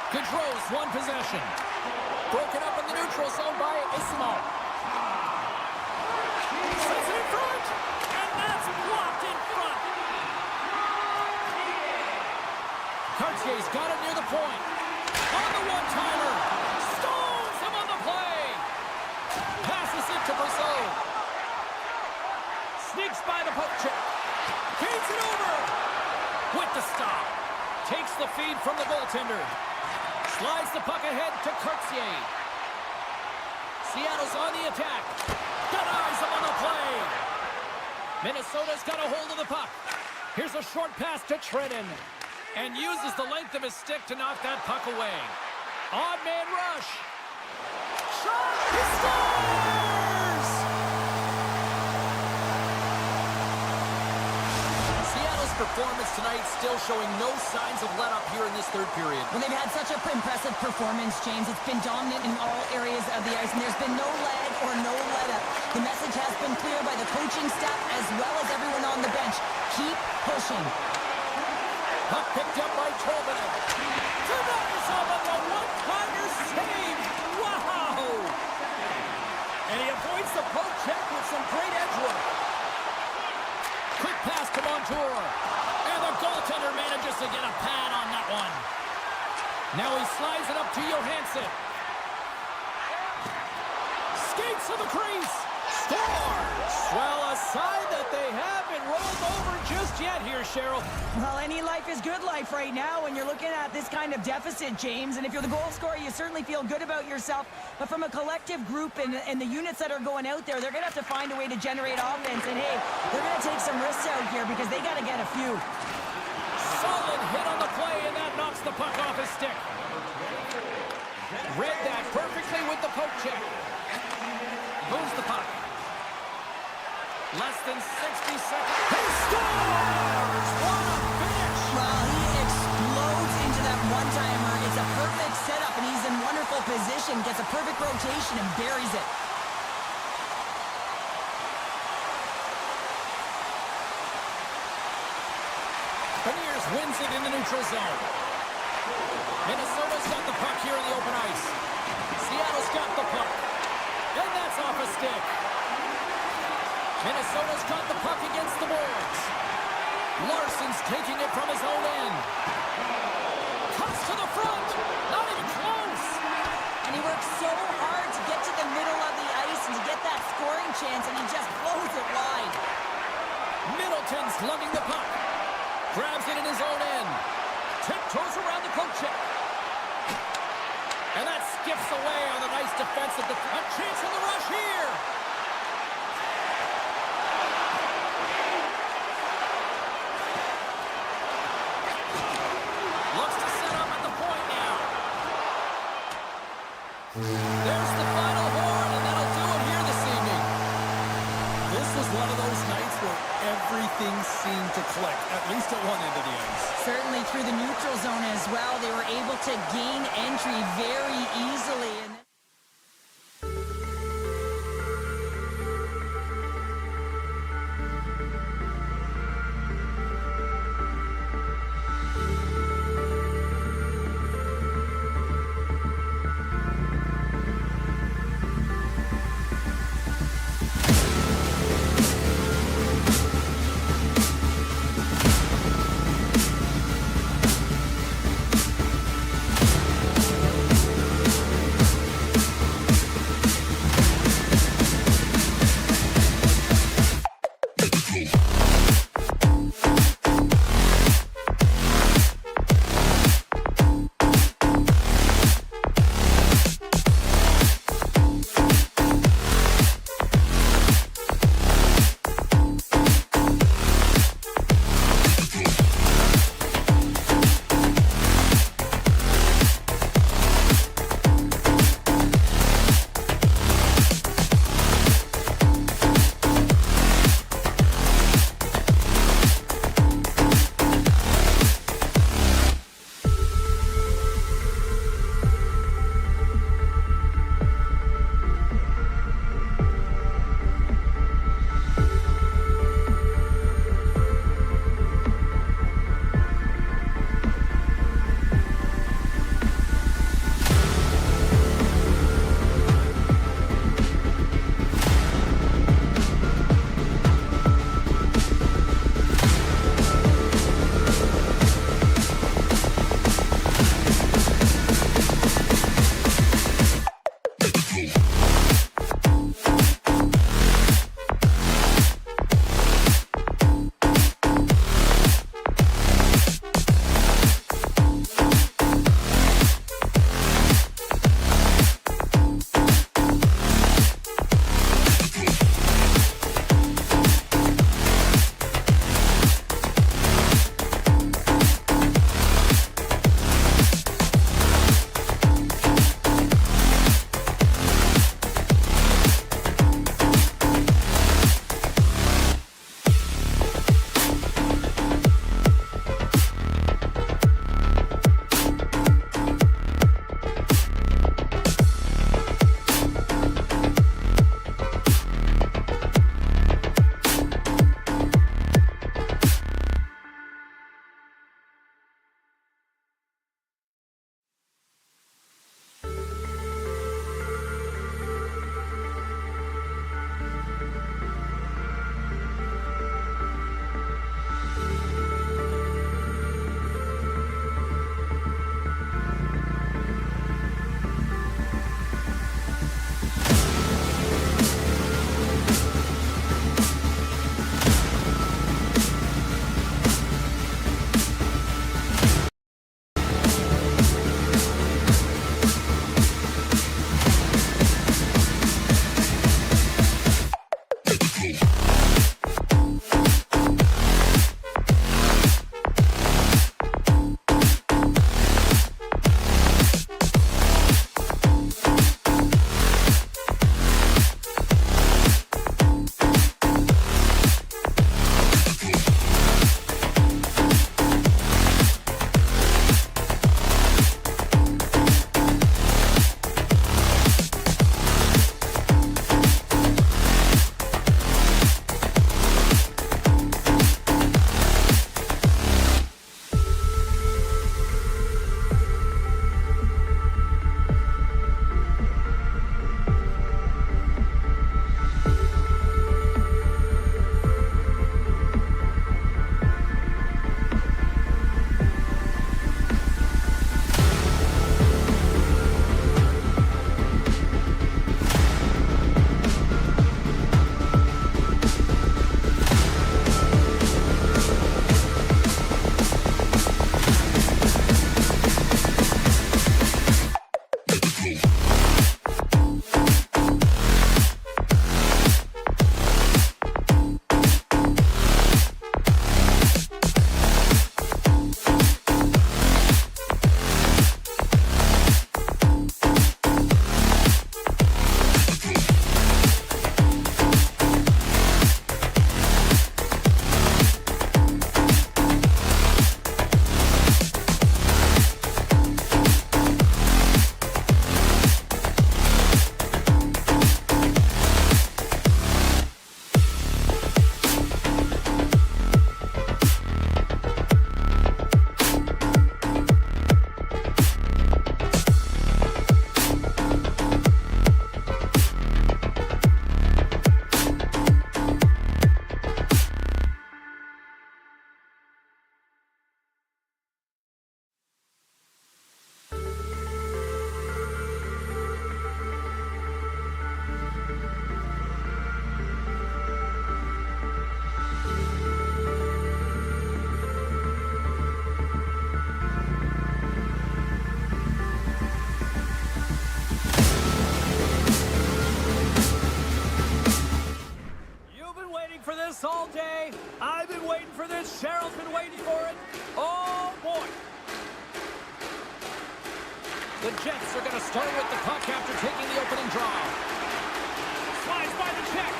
Gaudreau's one possession. Broken up in the neutral zone by Ismail. Sets it in front, and that's blocked in front. Cartier's got it near the point. On the one-timer. Stones him on the play. Passes it to Brazil. Sneaks by the poke check. Feeds it over. With the stop. Takes the feed from the goaltender. Slides the puck ahead to Cartier. Seattle's on the attack. Denies him on the play. Minnesota's got a hold of the puck. Here's a short pass to Trenton. And uses the length of his stick to knock that puck away. Odd man rush. Shot! He scores! Seattle's performance tonight still showing no signs of let up here in this third period. Well, they've had such an impressive performance, James. It's been dominant in all areas of the ice, and there's been no lag or no let-up. The message has been clear by the coaching staff as well as everyone on the bench. Keep pushing. Puck picked up by Tolvanen. Denies him on the one-timer save. Wow! And he avoids the poke check with some great edge work. Quick pass to Montour. And the goaltender manages to get a pad on that one. Now he slides it up to Johansson. Skates to the crease. Scores! Well, a sign that they haven't rolled over just yet here, Cheryl. Well, any life is good life right now when you're looking at this kind of deficit, James. And if you're the goal scorer, you certainly feel good about yourself. But from a collective group and the units that are going out there, they're going to have to find a way to generate offense. And, hey, they're going to take some risks out here because they got to get a few. Solid hit on the play, and that knocks the puck off his stick. Read that perfectly with the poke check. Moves the puck. Less than 60 seconds. He scores! What a finish! Well, he explodes into that one-timer. It's a perfect setup, and he's in wonderful position. Gets a perfect rotation and buries it. Beniers wins it in the neutral zone. Minnesota's got the puck here in the open ice. Seattle's got the puck. And that's off a stick. Minnesota's got the puck against the boards. Larson's taking it from his own end. Cuts to the front. Not even close. And he works so hard to get to the middle of the ice and to get that scoring chance, and he just blows it wide. Middleton's lugging the puck. Grabs it in his own end. Tiptoes around the poke check. And that skips away on the nice defensive defense. A chance on the rush here. Looks to set up at the point now. There's the final horn, and that'll do it here this evening. This was one of those nights where everything seemed to click, at least at one end of the ice. Certainly through the neutral zone as well. They were able to gain entry very easily. And Cheryl's been waiting for it. Oh, boy. The Jets are going to start with the puck after taking the opening draw. Slides by the check.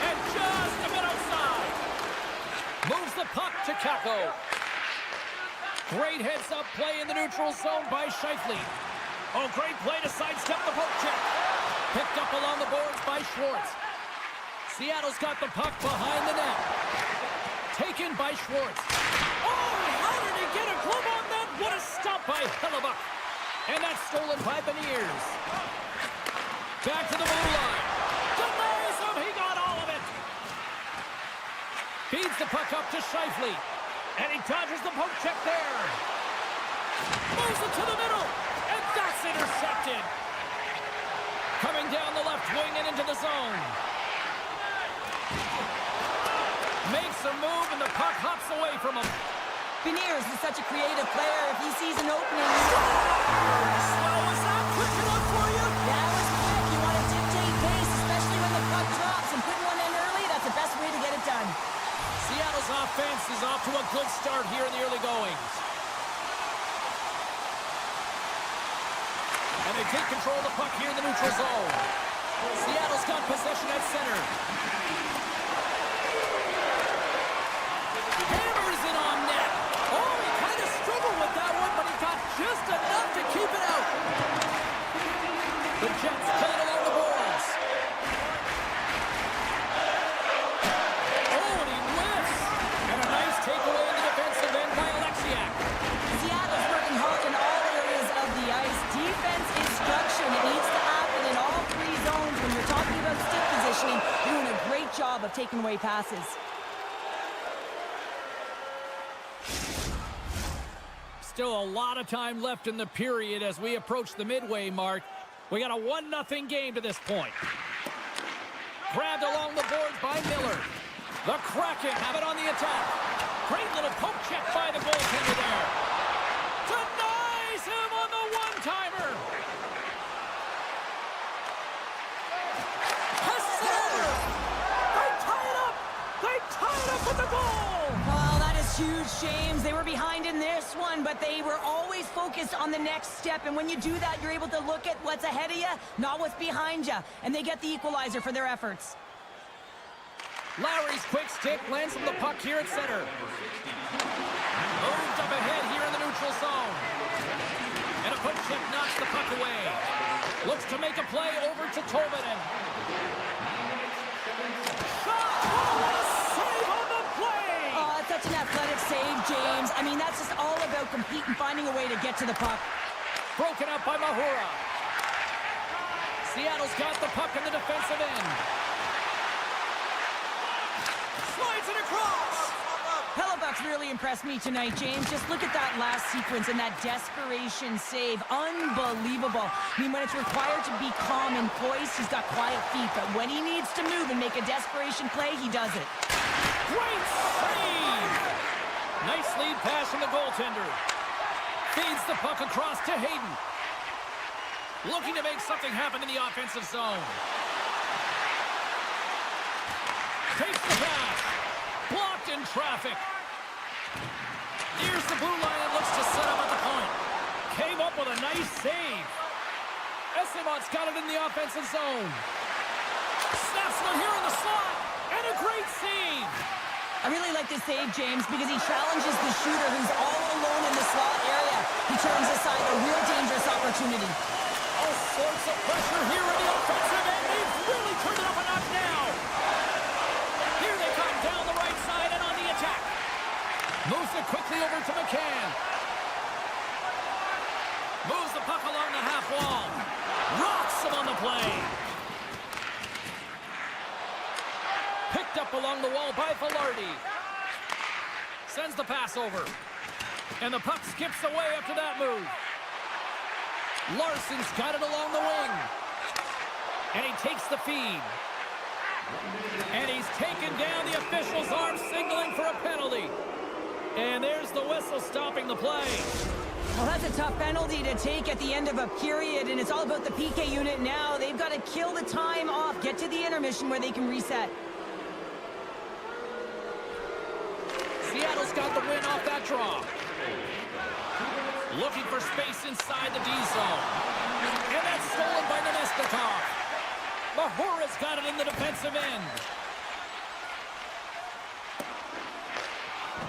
And just a bit outside. Moves the puck to Kako. Great heads-up play in the neutral zone by Scheifele. Oh, great play to sidestep the poke check. Picked up along the boards by Schwartz. Seattle's got the puck behind the net. Taken by Schwartz. Oh, how did he get a glove on that? What a stop by Hellebuck. And that's stolen by Beniers. Back to the blue line. Denies him. He got all of it. Feeds the puck up to Scheifele. And he dodges the poke check there. Moves it to the middle. And that's intercepted. Coming down the left wing and into the zone. Makes a move and the puck hops away from him. Beniers is such a creative player. If he sees an opening... Slow as that. Quick enough for you. That was quick. You want to dictate pace, especially when the puck drops. And putting one in early, that's the best way to get it done. Seattle's offense is off to a good start here in the early goings. And they take control of the puck here in the neutral zone. Seattle's got possession at center. Hammers it on net. Oh, he kind of struggled with that one, but he got just enough to keep it out. The Jets play it along the boards. Oh, and he whiffs. And a nice takeaway in the defensive end by Alexiak. Seattle's working hard in all areas of the ice. Defense is structured. It needs to happen in all three zones. When you're talking about stick positioning, you're doing a great job of taking away passes. Still a lot of time left in the period as we approach the midway mark. We got a 1-0 game to this point. Grabbed along the boards by Miller. The Kraken have it on the attack. Great little poke check by the goaltender there. Denies him on the one-timer. Hesser! They tie it up! They tie it up with the goal! Well, that is huge, James. They were behind in this one, but they were always focused on the next step. And when you do that, you're able to look at what's ahead of you, not what's behind you. And they get the equalizer for their efforts. Lowry's quick stick lands him the puck here at center. Moved up ahead here in the neutral zone. And a puck check knocks the puck away. Looks to make a play over to Tolvanen. Shot! Oh, what a save on the play! Oh, that's such an athletic save, James. I mean, that's just all about competing, finding a way to get to the puck. Broken up by Mahura. Seattle's got the puck in the defensive end. Slides it across. Hellebuck's really impressed me tonight, James. Just look at that last sequence and that desperation save. Unbelievable. I mean, when it's required to be calm and poised, he's got quiet feet. But when he needs to move and make a desperation play, he does it. Great save! Nice lead pass from the goaltender. Feeds the puck across to Hayden. Looking to make something happen in the offensive zone. Takes the pass. Blocked in traffic. Here's the blue line and looks to set up at the point. Came up with a nice save. Esimot's got it in the offensive zone. Snaps one here in the slot. And a great save. I really like this save, James, because he challenges the shooter who's all alone in the slot area. He turns aside a real dangerous opportunity. All sorts of pressure here in the offensive end. They've really turned it up a notch now. Here they come down the right side and on the attack. Moves it quickly over to McCann. Moves the puck along the half wall. Rocks him on the play. Picked up along the wall by Velarde. Sends the pass over. And the puck skips away after that move. Larson's got it along the wing. And he takes the feed. And he's taken down. The official's arm signaling for a penalty. And there's the whistle stopping the play. Well, that's a tough penalty to take at the end of a period, and it's all about the PK unit now. They've got to kill the time off, get to the intermission where they can reset. Seattle got the win off that draw. Looking for space inside the D zone. And that's stolen by Nemestikov. Mahura's got it in the defensive end.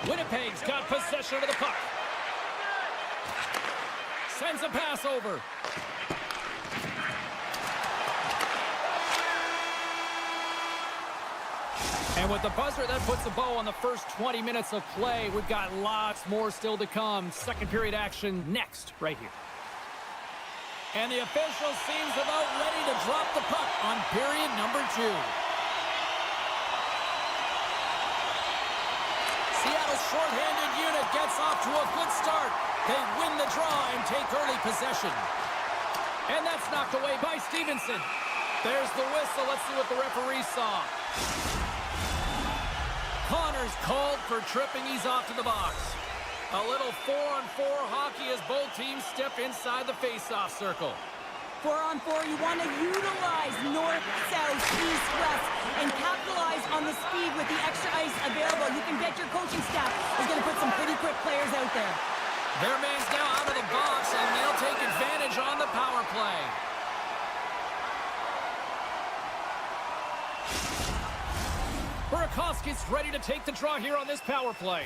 Winnipeg's got possession of the puck. Sends a pass over. And with the buzzer, that puts a bow on the first 20 minutes of play. We've got lots more still to come. Second period action next, right here. And the official seems about ready to drop the puck on period number 2. Seattle's shorthanded unit gets off to a good start. They win the draw and take early possession. And that's knocked away by Stevenson. There's the whistle. Let's see what the referee saw. Connor's called for tripping. He's off to the box. A little 4-on-4 hockey as both teams step inside the face-off circle. 4-on-4, you want to utilize north, south, east, west, and capitalize on the speed with the extra ice available. You can bet your coaching staff is going to put some pretty quick players out there. Their man's now out of the box, and they'll take advantage on the power play. Burakovsky's ready to take the draw here on this power play.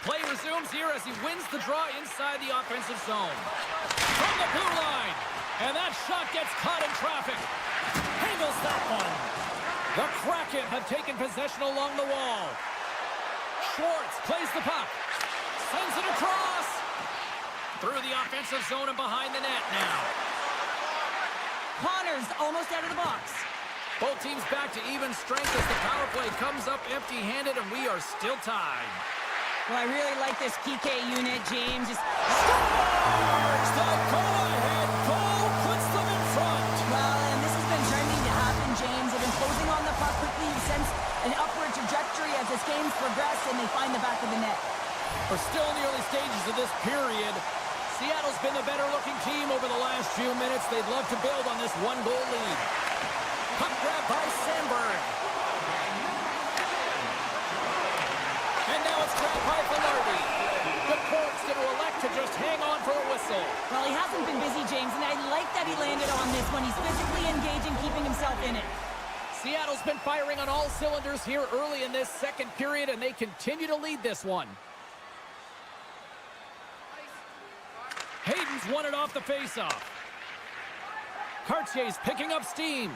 Play resumes here as he wins the draw inside the offensive zone. From the blue line. And that shot gets caught in traffic. Handles that one. The Kraken have taken possession along the wall. Schwartz plays the puck. Sends it across. Through the offensive zone and behind the net now. Connor's almost out of the box. Both teams back to even strength as the power play comes up empty-handed, and we are still tied. Well, I really like this PK unit, James. Scores! The go-ahead goal puts them in front. Well, and this has been trending to happen, James. They've been closing on the puck quickly. You sense an upward trajectory as this game's progressed, and they find the back of the net. We're still in the early stages of this period. Seattle's been the better-looking team over the last few minutes. They'd love to build on this one-goal lead. Puck grab by Sandberg. And now it's grabbed by Velarde. The Port's going to elect to just hang on for a whistle. Well, he hasn't been busy, James, and I like that he landed on this one. He's physically engaging, keeping himself in it. Seattle's been firing on all cylinders here early in this second period, and they continue to lead this one. Hayden's won it off the faceoff. Cartier's picking up steam.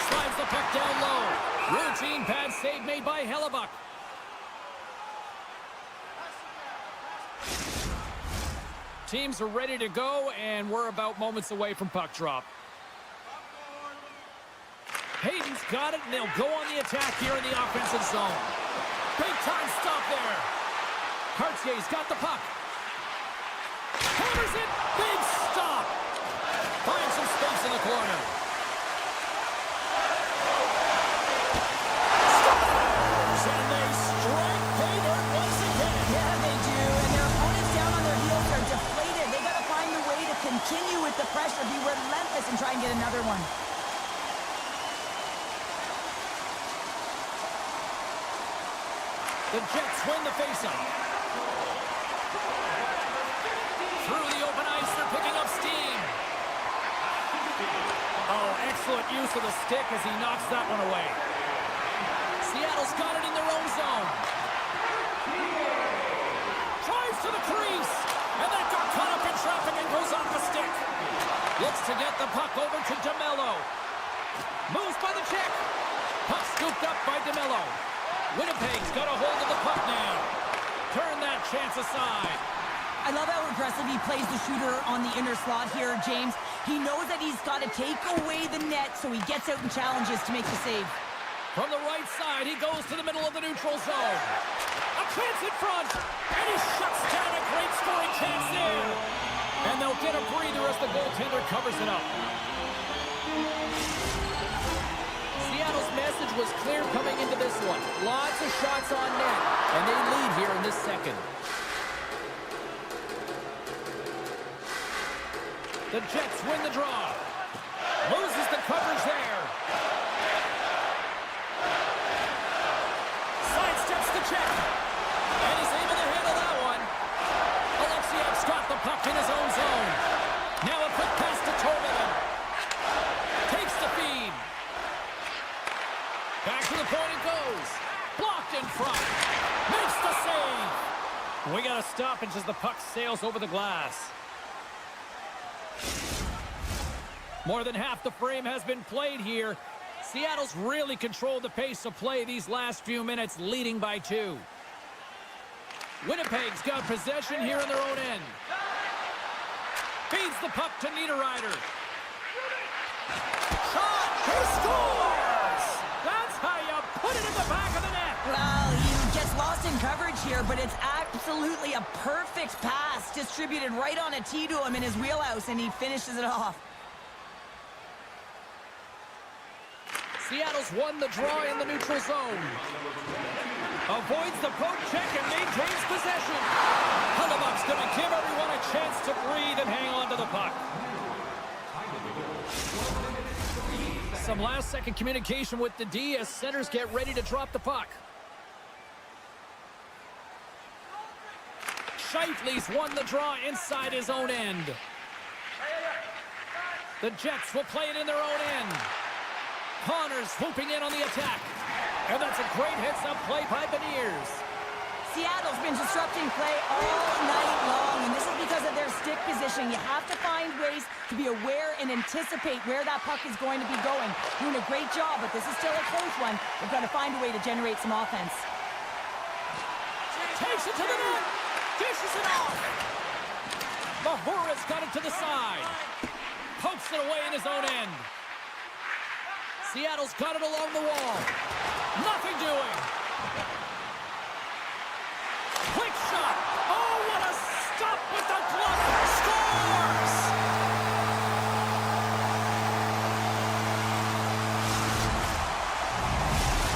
Slides the puck down low. Routine pad save made by Hellebuck. Teams are ready to go, and we're about moments away from puck drop. Hayden's got it, and they'll go on the attack here in the offensive zone. Big time stop there. Cartier's got the puck. Hammers it. Big stop. Finds some space in the corner. Scores, and they strike pay dirt once again. Yeah, they do. And their opponents down on their heels are deflated. They got to find a way to continue with the pressure, be relentless, and try and get another one. The Jets win the faceoff. Through the open ice, they're picking up steam. Oh, excellent use of the stick as he knocks that one away. Seattle's got it in their own zone. Drives to the crease. And that got caught up in traffic and goes off the stick. Looks to get the puck over to DeMello. Moves by the check. Puck scooped up by DeMello. Winnipeg's got a hold of the puck now. Turn that chance aside. I love how aggressive he plays the shooter on the inner slot here, James. He knows that he's got to take away the net, so he gets out and challenges to make the save. From the right side, he goes to the middle of the neutral zone. A chance in front, and he shuts down a great scoring chance there. And they'll get a breather as the goaltender covers it up. Seattle's message was clear coming into this one. Lots of shots on net, and they lead here in this second. The Jets win the draw. Loses the coverage there. Sidesteps the check. And he's able to handle that one. Alexiev's got the puck in his own zone. Now a quick pass to Torvinen. Takes the feed. Back to the point it goes. Blocked in front. Makes the save. We got a stoppage as the puck sails over the glass. More than half the frame has been played here. Seattle's really controlled the pace of play these last few minutes, leading by 2. Winnipeg's got possession here in their own end. Feeds the puck to Niederreiter. Shot! He scores! That's how you put it in the back of the net. Well, he gets lost in coverage here, but it's absolutely a perfect pass distributed right on a tee to him in his wheelhouse, and he finishes it off. Seattle's won the draw in the neutral zone. Avoids the poke check and maintains possession. Hellebuck's going to give everyone a chance to breathe and hang on to the puck. Some last-second communication with the D as centers get ready to drop the puck. Scheifele's won the draw inside his own end. The Jets will play it in their own end. Connors swooping in on the attack. And that's a great heads-up play by Beniers. Seattle's been disrupting play all night long, and this is because of their stick position. You have to find ways to be aware and anticipate where that puck is going to be going. Doing a great job, but this is still a close one. They've got to find a way to generate some offense. Takes it to the net. Dishes it off. Mahura's got it to the side. Pokes it away in his own end. Seattle's got it along the wall. Nothing doing. Quick shot. Oh, what a stop with the glove. Scores!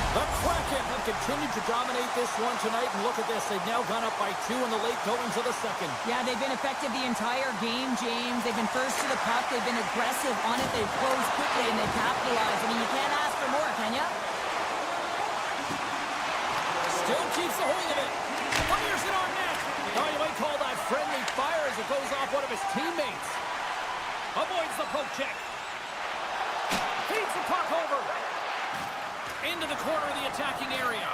The Kraken have continued to dominate this one tonight, and look at this. They've now gone up by 2 in the late goings of the second. Yeah, they've been effective the entire game, James. They've been first to the puck. They've been aggressive on it. They've closed quickly, and they've capitalized. I mean, you can't ask for more, can you? Still keeps a hold of it. Fires it on net. Oh, you might call that friendly fire as it goes off one of his teammates. Avoids the poke check. Feeds the puck over. Into the corner of the attacking area.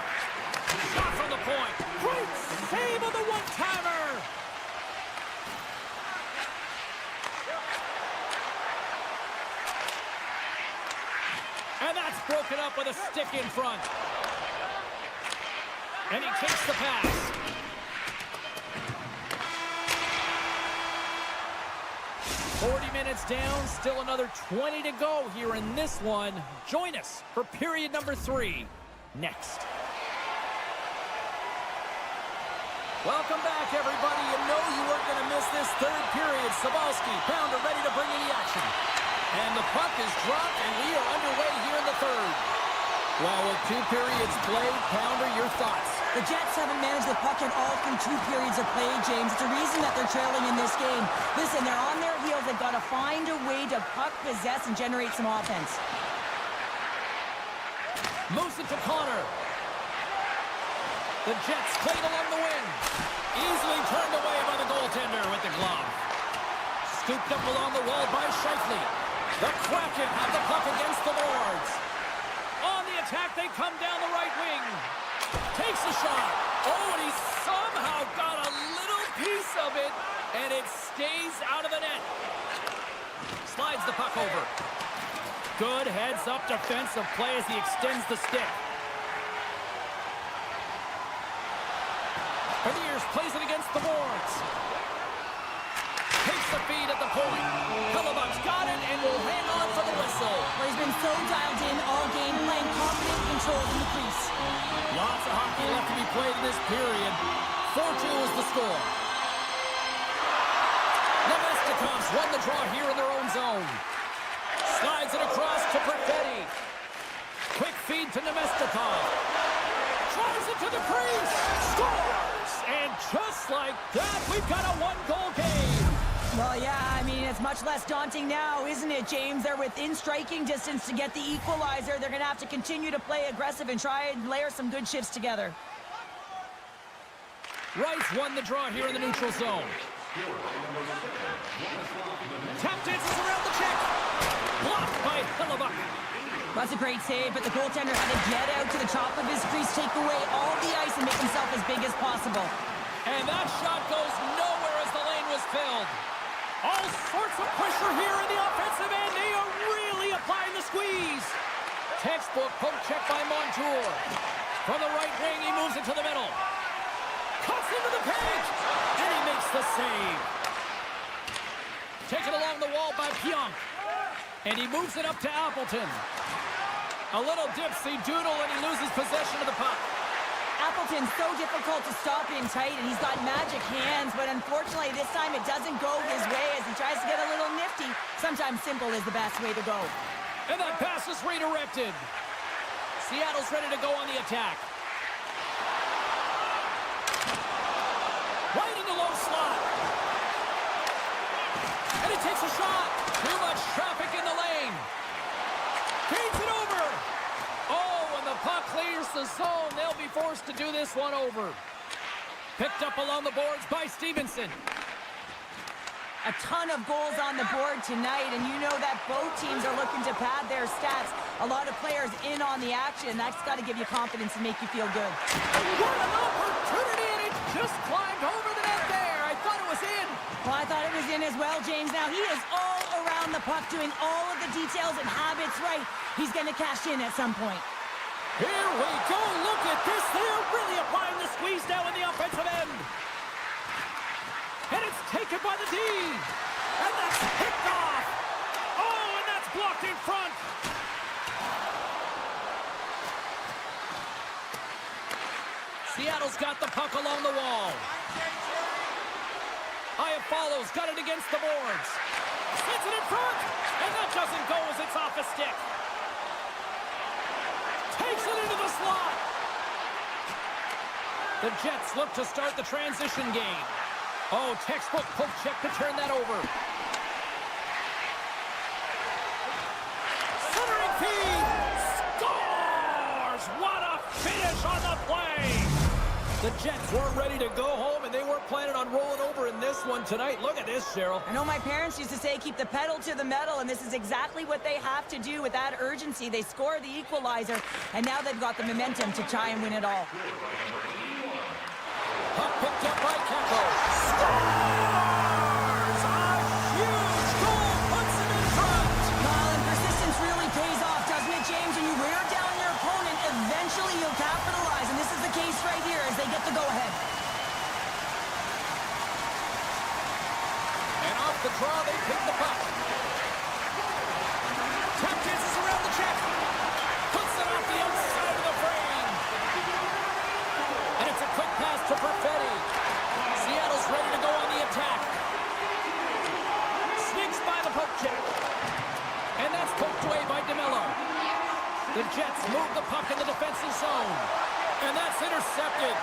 Shot from the point. Great save of the one-timer. And that's broken up with a stick in front. And he takes the pass. "40 minutes down, still another 20 to go here in this one." Join us for period number 3 next. Welcome back, everybody. You know you weren't going to miss this third period. Sabalski, Pounder ready to bring in the action. And the puck is dropped, and we are underway here in the third. Well, with 2 periods played, Pounder, your thoughts? The Jets haven't managed the puck in all through 2 periods of play, James. It's a reason that they're trailing in this game. Listen, they're on their heels. They've got to find a way to puck possess and generate some offense. Moves it to Connor. The Jets played along the wing. Easily turned away by the goaltender with the glove. Scooped up along the wall by Scheifele. The Kraken have the puck against the Lords. On the attack, they come down the right wing. Takes a shot. Oh, and he somehow got a little piece of it, and it stays out of the net. Slides the puck over. Good heads-up defensive play as he extends the stick. Beniers plays it against the boards. Takes the feed at the point. Hellebuck's got it and will hang on for the whistle. Well, he's been so dialed in all game, playing confident control in the crease. Lots of hockey left to be played in this period. 4-2 is the score. Nemestikov's won the draw here in their own zone. Slides it across to Perfetti. Quick feed to Nemestikov. Tries it to the crease. Scores! And just like that, we've got a 1-goal game. Well, yeah, I mean, it's much less daunting now, isn't it, James? They're within striking distance to get the equalizer. They're going to have to continue to play aggressive and try and layer some good shifts together. Rice won the draw here in the neutral zone. Tap dances around the check. Blocked by Hillebuck. That's a great save, but the goaltender had to get out to the top of his crease, take away all the ice, and make himself as big as possible. And that shot goes nowhere as the lane was filled. All sorts of pressure here in the offensive end. They are really applying the squeeze. Textbook poke check by Montour. From the right wing, he moves it to the middle. Cuts into the paint, and he makes the save. Taken along the wall by Pionk. And he moves it up to Appleton. A little dipsy doodle, and he loses possession of the puck. Appleton's so difficult to stop in tight, and he's got magic hands, but unfortunately this time it doesn't go his way as he tries to get a little nifty. Sometimes simple is the best way to go. And that pass is redirected. Seattle's ready to go on the attack. Right in the low slot. And he takes a shot. Too much traffic in the lane. Feeds it over. Oh, and the puck clears the zone. They'll be forced to do this one over. Picked up along the boards by Stevenson. A ton of goals on the board tonight, and you know that both teams are looking to pad their stats. A lot of players in on the action. That's got to give you confidence and make you feel good. What an opportunity, and it just climbed over the net there. I thought it was in. Well, I thought it was in as well, James. Now, he is all around the puck, doing all of the details and habits right. He's going to cash in at some point. Here we go. Look at this. They're really applying the squeeze now in the offensive end. And it's taken by the D. And that's picked off. Oh, and that's blocked in front. Seattle's got the puck along the wall. Aya follows, got it against the boards. Sends it in front, and that doesn't go as it's off a stick. Takes it into the slot. The Jets look to start the transition game. Oh, textbook poke check to turn that over. Centering feed. Scores! What a finish on the play! The Jets weren't ready to go home, and they weren't planning on rolling over in this one tonight. Look at this, Cheryl. I know my parents used to say, keep the pedal to the metal, and this is exactly what they have to do with that urgency. They score the equalizer, and now they've got the momentum to try and win it all. Puck picked up by Kempo. Scores! A huge goal puts him in front. Well, and persistence really pays off, doesn't it, James? When you wear down your opponent, eventually you'll capitalize, and this is the case right here as they get the go-ahead. And off the draw, they pick the puck. Tap dances around the check. Puts it off the outside of the frame. And it's a quick pass to Perfetti. Seattle's ready to go on the attack. Sneaks by the poke check. And that's poked away by DeMello. The Jets move the puck in the defensive zone. And that's intercepted.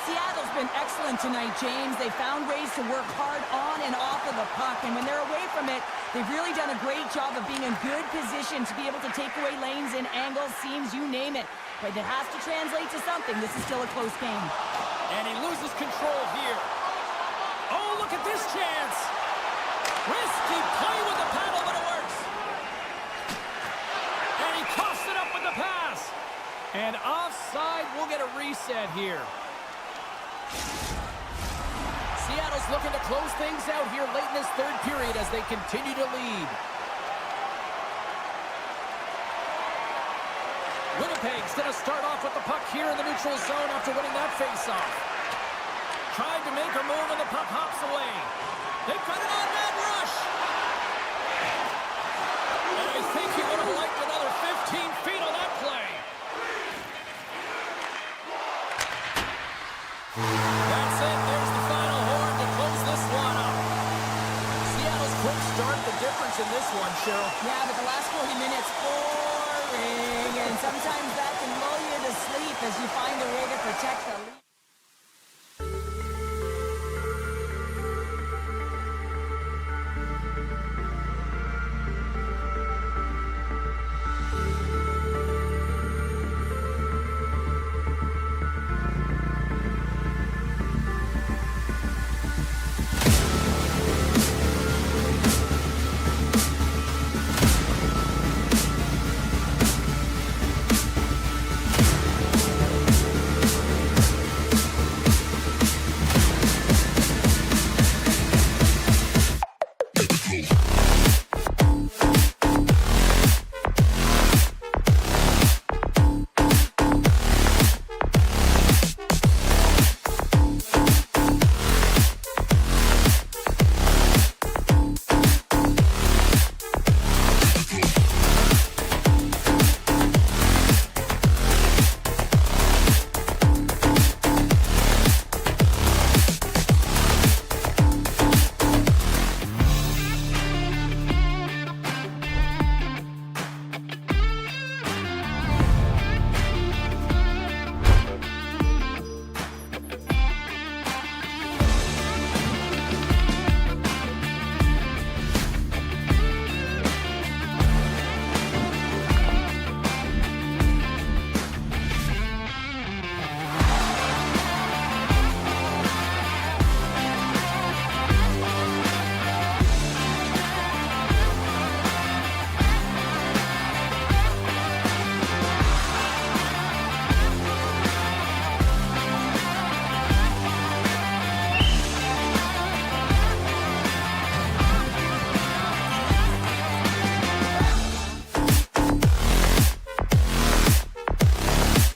Seattle's been excellent tonight, James. They found ways to work hard on and off of the puck, and when they're away from it, they've really done a great job of being in good position to be able to take away lanes and angles, seams, you name it. But it has to translate to something. This is still a close game. And he loses control here. Oh, look at this chance. Risky play with the paddle, but it works. And he coughs it up with the pass. And offside, we'll get a reset here. Seattle's looking to close things out here late in this third period as they continue to lead. Winnipeg's going to start off with the puck here in the neutral zone after winning that faceoff. Tried to make a move and the puck hops away. They've got an on-man rush. And I think he would have liked another 15 feet on that play. That's it. There's the final horn to close this one up. Seattle's quick start, the difference in this one, Cheryl. Yeah, but the last 40 minutes, boring. And sometimes that can